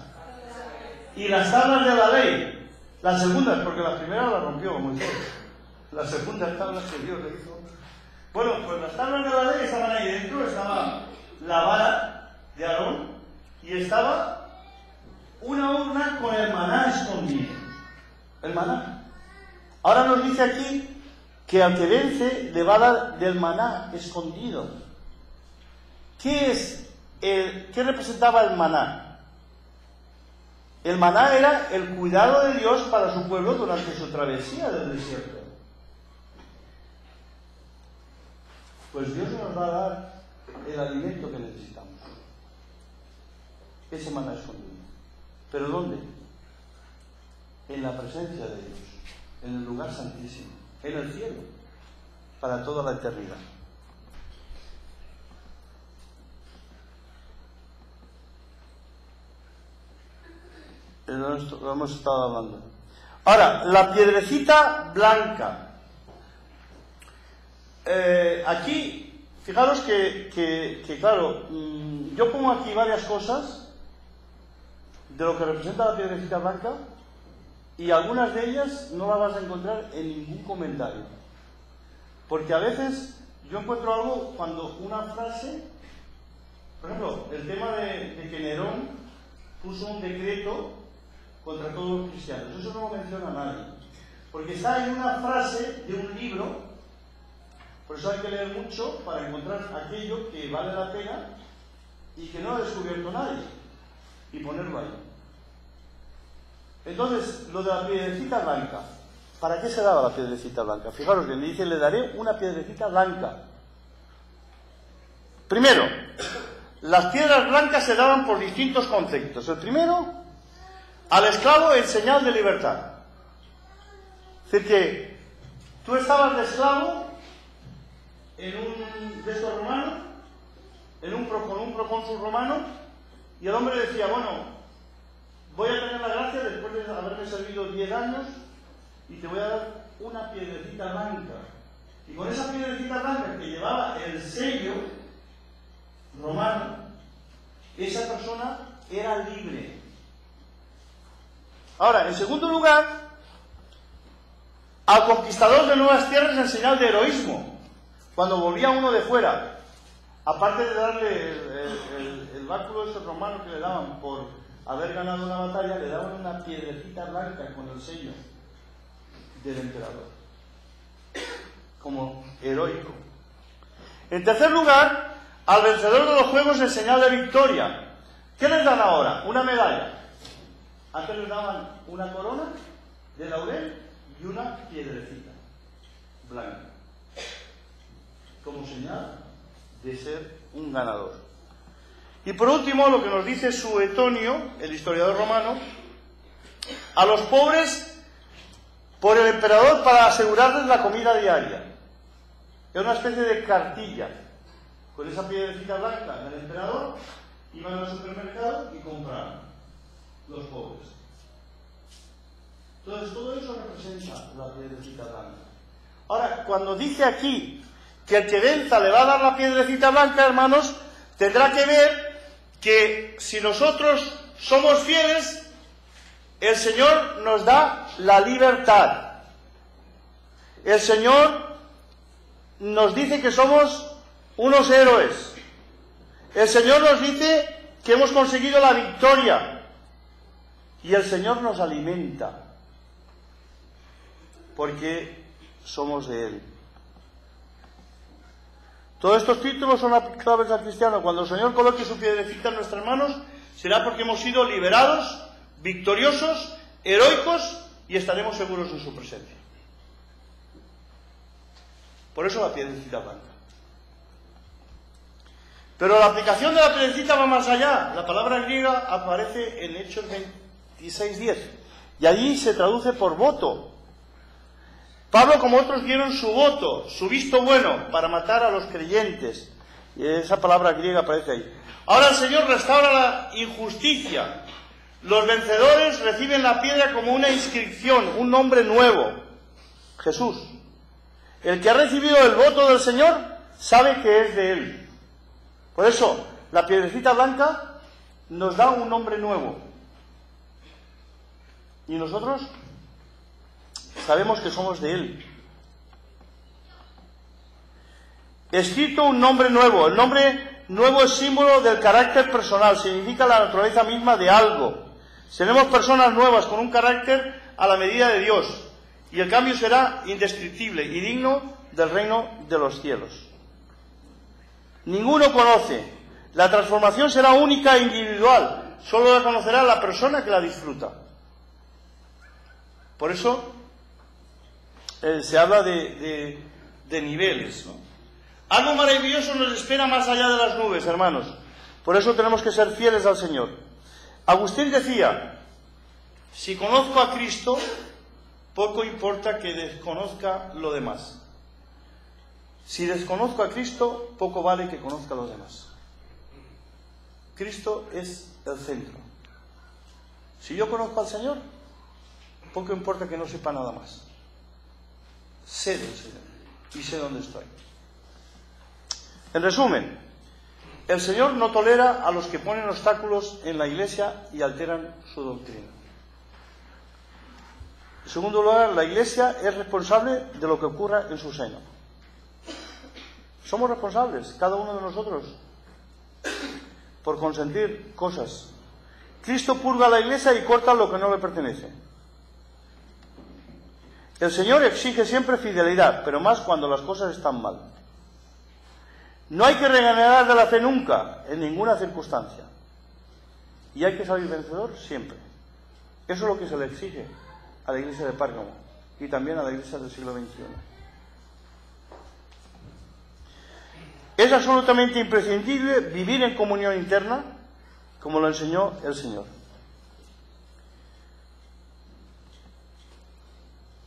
Y las tablas de la ley, las segundas, porque las primeras las rompió Moisés, las segundas tablas que Dios le hizo. Bueno, pues las tablas de la ley estaban ahí dentro, estaba la vara de Aarón y estaba una urna con el maná escondido. El maná. Ahora nos dice aquí que al que vence le va a dar del maná escondido. ¿Qué representaba el maná? El maná era el cuidado de Dios para su pueblo durante su travesía del desierto. Pues Dios nos va a dar el alimento que necesitamos. Ese maná escondido. ¿Pero dónde? En la presencia de Dios, en el lugar santísimo, en el cielo, para toda la eternidad. Lo hemos estado hablando. Ahora, la piedrecita blanca. Aquí, fijaros que claro, yo pongo aquí varias cosas de lo que representa la piedrecita blanca y algunas de ellas no las vas a encontrar en ningún comentario. Porque a veces yo encuentro algo cuando una frase, por ejemplo, el tema de que Nerón puso un decreto contra todos los cristianos. Eso no lo menciona nadie. Porque está en una frase de un libro, por eso hay que leer mucho para encontrar aquello que vale la pena y que no ha descubierto nadie, y ponerlo ahí. Entonces, lo de la piedrecita blanca. ¿Para qué se daba la piedrecita blanca? Fijaros bien, le dice, le daré una piedrecita blanca. Primero, las piedras blancas se daban por distintos conceptos. El primero, al esclavo en señal de libertad. Es decir, que tú estabas de esclavo en un de estos romanos, con un procónsul romano, y el hombre decía, bueno, voy a tener la gracia después de haberme servido 10 años y te voy a dar una piedrecita blanca. Y con esa piedrecita blanca que llevaba el sello romano, esa persona era libre. Ahora, en segundo lugar, al conquistador de nuevas tierras en señal de heroísmo. Cuando volvía uno de fuera, aparte de darle el báculo ese romano que le daban por haber ganado una batalla, le daban una piedrecita blanca con el sello del emperador, como heroico. En tercer lugar, al vencedor de los juegos en señal de victoria. ¿Qué les dan ahora? Una medalla. Antes les daban una corona de laurel y una piedrecita blanca, como señal de ser un ganador. Y por último, lo que nos dice Suetonio, el historiador romano, a los pobres por el emperador para asegurarles la comida diaria. Era una especie de cartilla. Con esa piedrecita blanca del emperador iban al supermercado y compraban los pobres. Entonces todo eso representa la piedrecita blanca. Ahora, cuando dice aquí que el que venza le va a dar la piedrecita blanca, hermanos, tendrá que ver que si nosotros somos fieles, el Señor nos da la libertad. El Señor nos dice que somos unos héroes. El Señor nos dice que hemos conseguido la victoria. Y el Señor nos alimenta, porque somos de Él. Todos estos títulos son aplicables al cristiano. Cuando el Señor coloque su piedrecita en nuestras manos, será porque hemos sido liberados, victoriosos, heroicos, y estaremos seguros en su presencia. Por eso la piedrecita blanca. Pero la aplicación de la piedrecita va más allá. La palabra griega aparece en Hechos 26:10, y allí se traduce por voto. Pablo, como otros, dieron su voto, su visto bueno, para matar a los creyentes. Y esa palabra griega aparece ahí. Ahora el Señor restaura la injusticia. Los vencedores reciben la piedra como una inscripción, un nombre nuevo. Jesús. El que ha recibido el voto del Señor sabe que es de Él. Por eso, la piedrecita blanca nos da un nombre nuevo. Y nosotros sabemos que somos de Él. Escrito un nombre nuevo. El nombre nuevo es símbolo del carácter personal, significa la naturaleza misma de algo. Seremos personas nuevas con un carácter a la medida de Dios, y el cambio será indescriptible y digno del reino de los cielos. Ninguno conoce La transformación será única e individual. Solo la conocerá la persona que la disfruta. Por eso se habla de niveles, ¿no? Algo maravilloso nos espera más allá de las nubes, hermanos. Por eso tenemos que ser fieles al Señor. Agustín decía, si conozco a Cristo, poco importa que desconozca lo demás. Si desconozco a Cristo, poco vale que conozca a los demás. Cristo es el centro. Si yo conozco al Señor, poco importa que no sepa nada más. Sé del Señor y sé dónde estoy. En resumen, el Señor no tolera a los que ponen obstáculos en la Iglesia y alteran su doctrina. En segundo lugar, la Iglesia es responsable de lo que ocurra en su seno. Somos responsables, cada uno de nosotros, por consentir cosas. Cristo purga a la Iglesia y corta lo que no le pertenece. El Señor exige siempre fidelidad, pero más cuando las cosas están mal. No hay que renegar de la fe nunca, en ninguna circunstancia. Y hay que salir vencedor siempre. Eso es lo que se le exige a la Iglesia de Pérgamo y también a la Iglesia del siglo XXI. Es absolutamente imprescindible vivir en comunión interna, como lo enseñó el Señor.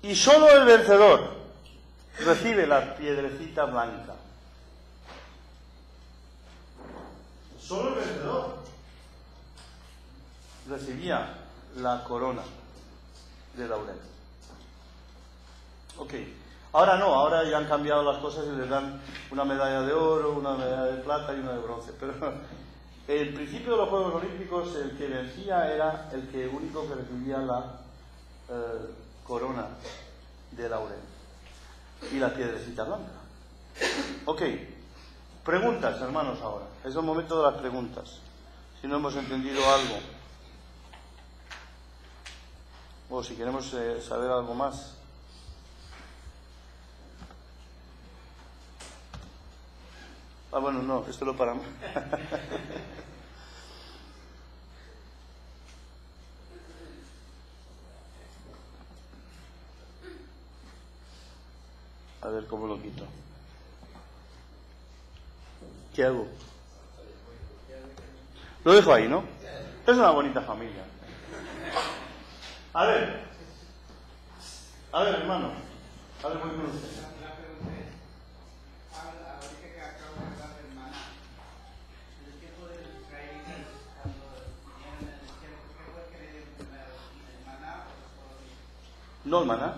Y solo el vencedor recibe la piedrecita blanca. Solo el vencedor recibía la corona de laurel. Ok, ahora no, ahora ya han cambiado las cosas y les dan una medalla de oro, una medalla de plata y una de bronce. Pero el principio de los Juegos Olímpicos, el que vencía era el que único que recibía la corona de laurel y la piedrecita blanca. Ok. Preguntas, hermanos, ahora. Es el momento de las preguntas. Si no hemos entendido algo. O si queremos saber algo más. Ah, bueno, no, esto lo paramos. A ver cómo lo quito. ¿Qué hago? Lo dejo ahí, ¿no? Es una bonita familia. A ver, hermano. A ver, voy con usted. La pregunta es, ahorita que acabo de hablar del maná, en el tiempo de los israelitas, cuando vieron el desierto, ¿qué fue que le dieron primero? ¿El maná o los codornices? No el maná.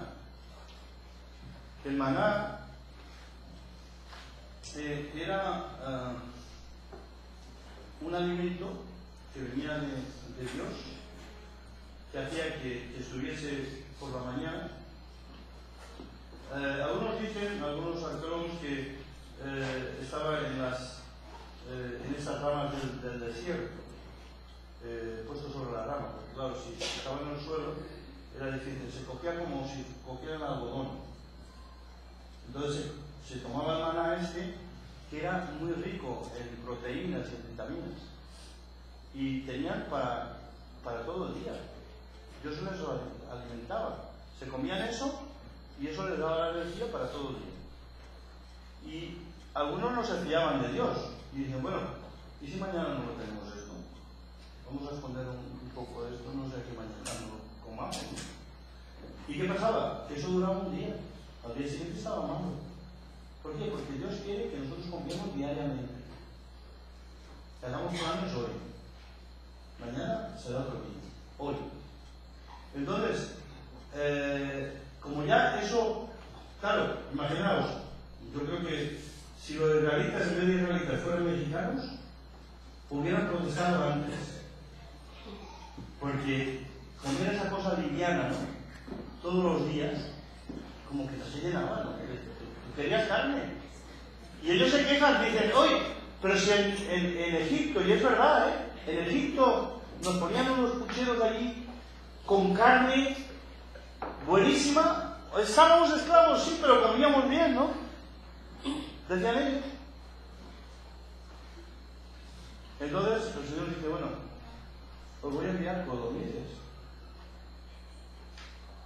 El maná era un alimento que venía de Dios, que hacía que estuviese por la mañana. Algunos dicen, algunos arqueólogos, que estaba en esas ramas del desierto, puesto sobre la rama, porque claro, si estaba en el suelo era difícil, se cogía como si cogieran algodón. Entonces se tomaba el maná que era muy rico en proteínas y en vitaminas, y tenían para todo el día. Dios les alimentaba, se comían eso y eso les daba la energía para todo el día. Y algunos no se fiaban de Dios y dicen, bueno, ¿y si mañana no lo tenemos esto? Vamos a esconder un poco de esto, no sé si mañana no lo comamos. ¿Y qué pasaba? Que eso duraba un día, al día siguiente estaba malo. ¿Por qué? Porque Dios quiere que nosotros confiemos diariamente. Que hagamos planes hoy. Mañana será otro día. Hoy. Entonces, como ya eso, claro, imaginaos, yo creo que si los israelitas en vez de israelitas fueran mexicanos, hubieran protestado antes. Porque comer esa cosa liviana, ¿no? Todos los días, como que no se llenaba, ¿no? Querías carne. Y ellos se quejan, dicen, oye, pero si en Egipto, y es verdad, en Egipto nos ponían unos pucheros allí con carne buenísima. Estábamos esclavos, sí, pero comíamos bien, ¿no? Decían ellos. Entonces el Señor dice, bueno, os voy a enviar codornices.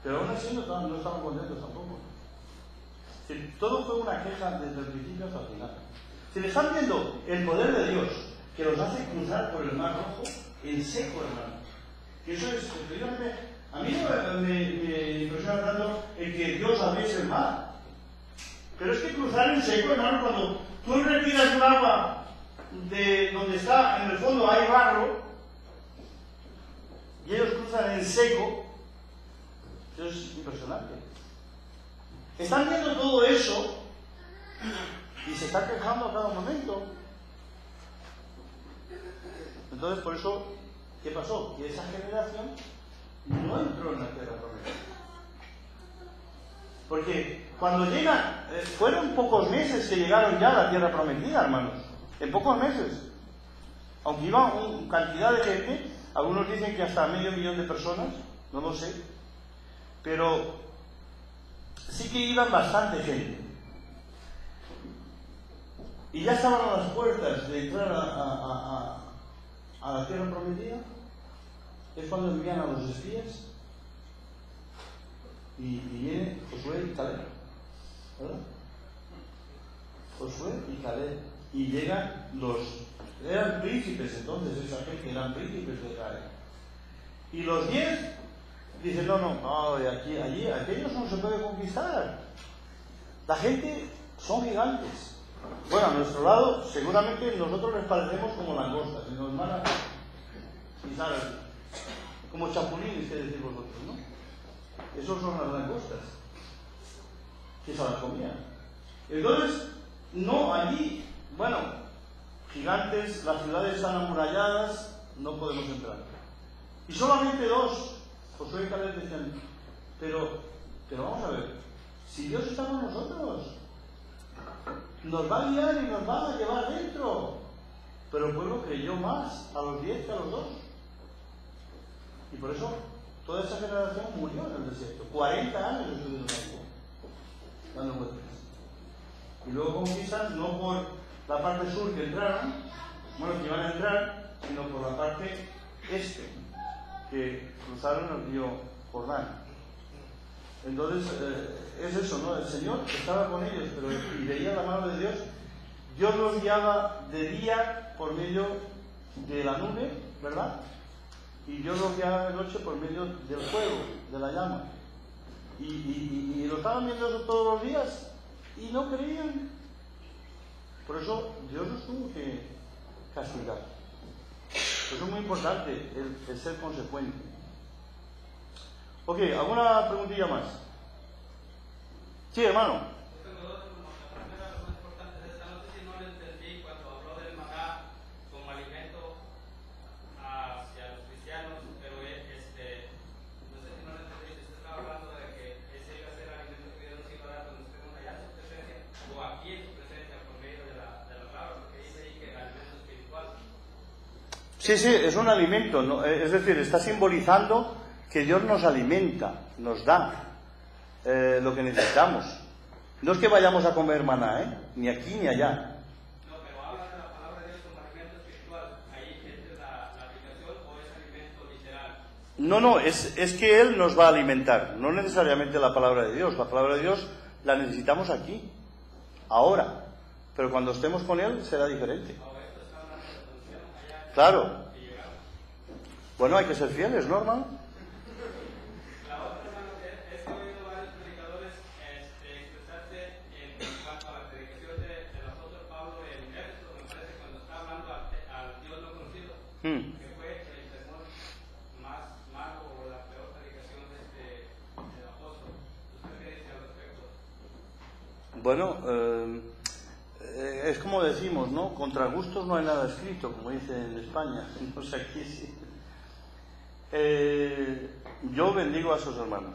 Pero aún así no estaban contentos tampoco. Todo fue una queja desde el principio hasta el final. Si le están viendo el poder de Dios, que los hace cruzar por el Mar Rojo en seco, hermano. Que eso es, efectivamente, a mí me impresiona tanto el que Dios abriese el mar. Pero es que cruzar en seco, hermano, cuando tú retiras un agua de donde está, en el fondo hay barro, y ellos cruzan en seco, eso es impresionante. Están viendo todo eso y se están quejando a cada momento. Entonces, por eso, ¿qué pasó? Que esa generación no entró en la tierra prometida. Porque cuando llegan, fueron pocos meses que llegaron ya a la tierra prometida, hermanos. En pocos meses. Aunque iba cantidad de gente, algunos dicen que hasta 500.000 de personas, no lo sé. Pero sí que iban bastante gente. Y ya estaban a las puertas de entrar a la tierra prometida. Es cuando envían a los espías. Y viene Josué y Caleb, ¿verdad? Josué y Caleb. Y llegan eran príncipes entonces, esa gente, eran príncipes de Israel. Y los 10 dicen, no, allí, aquellos no se puede conquistar. La gente son gigantes. Bueno, a nuestro lado, seguramente nosotros les parecemos como langostas, y nos van a pisar como chapulines, que decís vosotros, ¿no? Esos son las langostas que se las comían. Entonces, no, allí, bueno, gigantes, las ciudades están amuralladas, no podemos entrar. Y solamente 2, Josué y Caleb decían, pero vamos a ver, si Dios está con nosotros, nos va a guiar y nos va a llevar dentro. Pero el pueblo creyó más a los 10 que a los 2. Y por eso toda esa generación murió en el desierto. 40 años estuvieron ahí, dando vueltas. Y luego conquistan no por la parte sur que entraron, que iban a entrar, sino por la parte este, que cruzaron el río Jordán. Entonces, es eso, ¿no? El Señor estaba con ellos, pero y veía la mano de Dios. Dios los guiaba de día por medio de la nube, ¿verdad? Y Dios los guiaba de noche por medio del fuego, de la llama. Y lo estaban viendo eso todos los días y no creían. Por eso Dios los tuvo que castigar. Eso es muy importante, el ser consecuente. Ok, ¿alguna preguntilla más? Sí, hermano. Sí, es un alimento, ¿no? Es decir, está simbolizando que Dios nos alimenta, nos da lo que necesitamos. No es que vayamos a comer maná, ni aquí ni allá. No, pero habla de la palabra de Dios como alimento espiritual. Ahí es la aplicación o es alimento literal. No, es que Él nos va a alimentar, no necesariamente la palabra de Dios. La palabra de Dios la necesitamos aquí, ahora. Pero cuando estemos con Él será diferente. Claro. Bueno, hay que ser fieles, ¿no, hermano? La otra, hermano, es que he oído varios predicadores expresarse en cuanto a la predicación del apóstol Pablo en Éfeso, me parece, cuando está hablando al Dios no conocido, que fue el sermón más malo o la peor predicación del apóstol. ¿Usted qué dice al respecto? Bueno, es como decimos, ¿no? Contra gustos no hay nada escrito, como dicen en España. No sé, aquí sí. Yo bendigo a esos hermanos,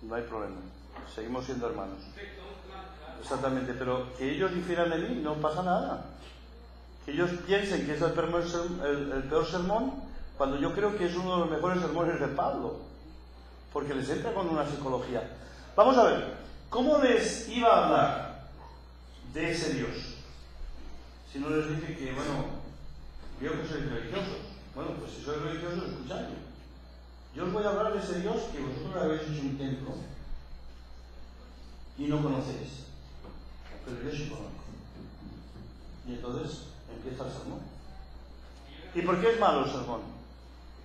no hay problema. Seguimos siendo hermanos. Exactamente, pero que ellos difieran de mí, no pasa nada. Que ellos piensen que es el peor sermón, cuando yo creo que es uno de los mejores sermones de Pablo, porque les entra con una psicología. Vamos a ver, ¿cómo les iba a hablar de ese Dios? Si no les dice que, bueno, Veo que sois religiosos. Bueno, pues si sois religiosos, escuchadme. Yo os voy a hablar de ese Dios que vosotros habéis hecho un templo y no conocéis. Pero yo sí conozco. Y entonces empieza el sermón. ¿Y por qué es malo el sermón?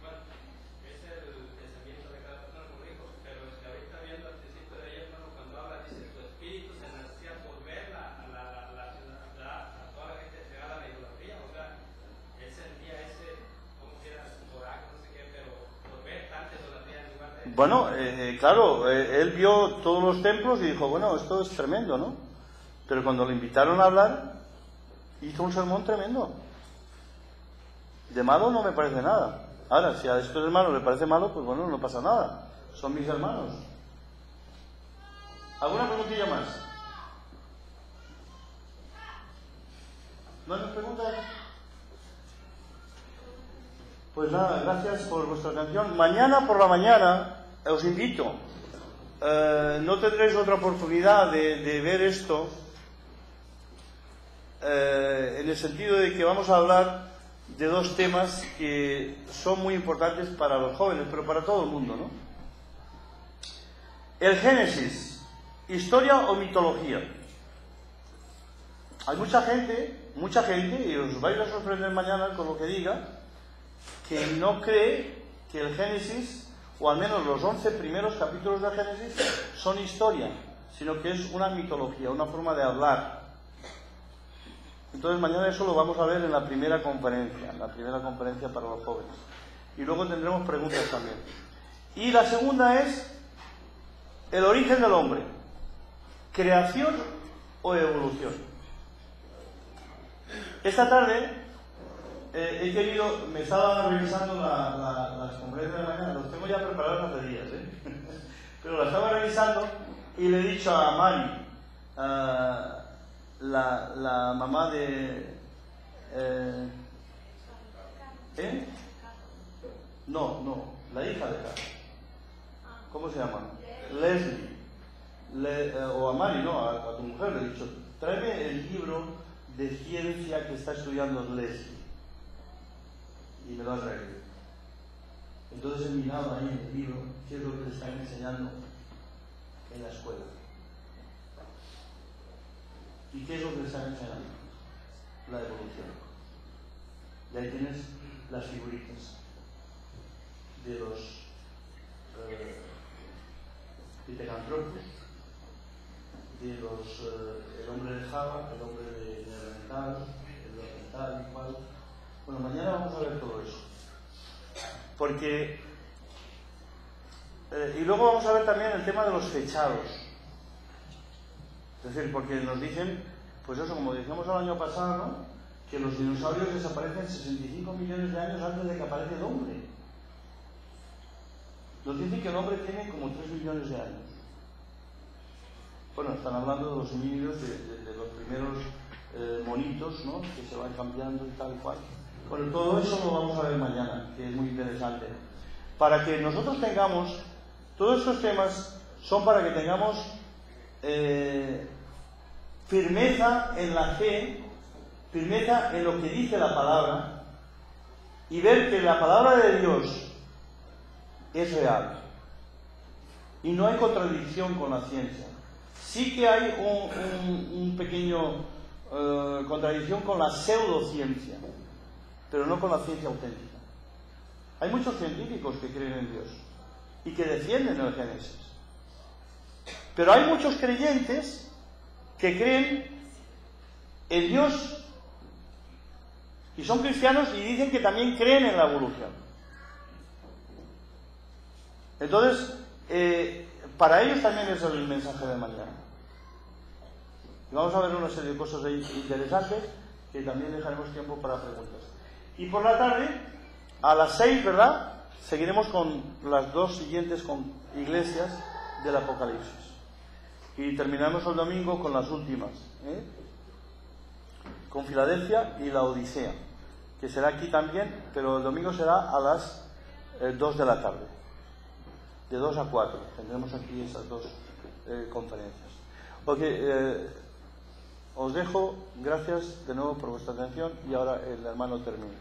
Bueno, es el pensamiento de cada persona, como dijo, pero es que ahorita viendo al principio de ayer, cuando habla, dice, tu espíritu se nacía por ver a toda la gente llegada a la idolatría, o sea, ese día ese, como si era oráculo, no sé qué, pero por ver tanta idolatría en lugar de... Bueno, claro, él vio todos los templos y dijo, bueno, esto es tremendo, ¿no? Pero cuando le invitaron a hablar, hizo un sermón tremendo. De malo no me parece nada. Ahora, si a estos hermanos le parece malo, pues bueno, no pasa nada. Son mis hermanos. ¿Alguna preguntilla más? ¿No hay más preguntas? Pues nada, gracias por vuestra atención. Mañana por la mañana os invito. No tendréis otra oportunidad de ver esto en el sentido de que vamos a hablar de dos temas que son muy importantes para los jóvenes, pero para todo el mundo, ¿no? El Génesis, historia o mitología. Hay mucha gente, y os vais a sorprender mañana con lo que diga, que no cree que el Génesis, o al menos los 11 primeros capítulos del Génesis, son historia, sino que es una mitología, una forma de hablar. Entonces mañana eso lo vamos a ver en la primera conferencia para los jóvenes. Y luego tendremos preguntas también. Y la segunda es el origen del hombre. ¿Creación o evolución? Esta tarde me estaba revisando las conferencias de mañana, los tengo ya preparados hace días, pero las estaba revisando y le he dicho a Mari, la mamá de... No, la hija de Carlos. ¿Cómo se llama? Leslie. O a Mari, no, a tu mujer le he dicho, tráeme el libro de ciencia que está estudiando Leslie. Y me lo ha traído. Entonces he mirado ahí en el libro qué es lo que le están enseñando en la escuela. ¿Y qué es lo que le están enseñando? La evolución. Y ahí tienes las figuritas de los Pithecanthropus, de el hombre de Java, el hombre de Neandertal, el oriental y cual. Bueno, mañana vamos a ver todo eso. Porque y luego vamos a ver también el tema de los fechados. Es decir, porque nos dicen, pues eso, como decíamos el año pasado, ¿no?, que los dinosaurios desaparecen 65 millones de años antes de que aparezca el hombre. Nos dicen que el hombre tiene como 3 millones de años. Bueno, están hablando de los homínidos, de los primeros monitos, ¿no?, que se van cambiando y tal y cual. Bueno, todo eso lo vamos a ver mañana, que es muy interesante. Para que nosotros tengamos, todos estos temas son para que tengamos firmeza en la fe, firmeza en lo que dice la palabra, y ver que la palabra de Dios es real. Y no hay contradicción con la ciencia. Sí que hay un pequeño contradicción con la pseudociencia, pero no con la ciencia auténtica. Hay muchos científicos que creen en Dios y que defienden el Génesis. Pero hay muchos creyentes que creen en Dios y son cristianos y dicen que también creen en la evolución. Entonces, para ellos también es el mensaje de mañana. Y vamos a ver una serie de cosas interesantes que también dejaremos tiempo para preguntas. Y por la tarde, a las 6, ¿verdad?, seguiremos con las dos siguientes iglesias del Apocalipsis. Y terminamos el domingo con las últimas, con Filadelfia y la Odisea, que será aquí también, pero el domingo será a las 2 de la tarde. De 2 a 4 tendremos aquí esas dos conferencias. Os dejo, gracias de nuevo por vuestra atención y ahora el hermano termina.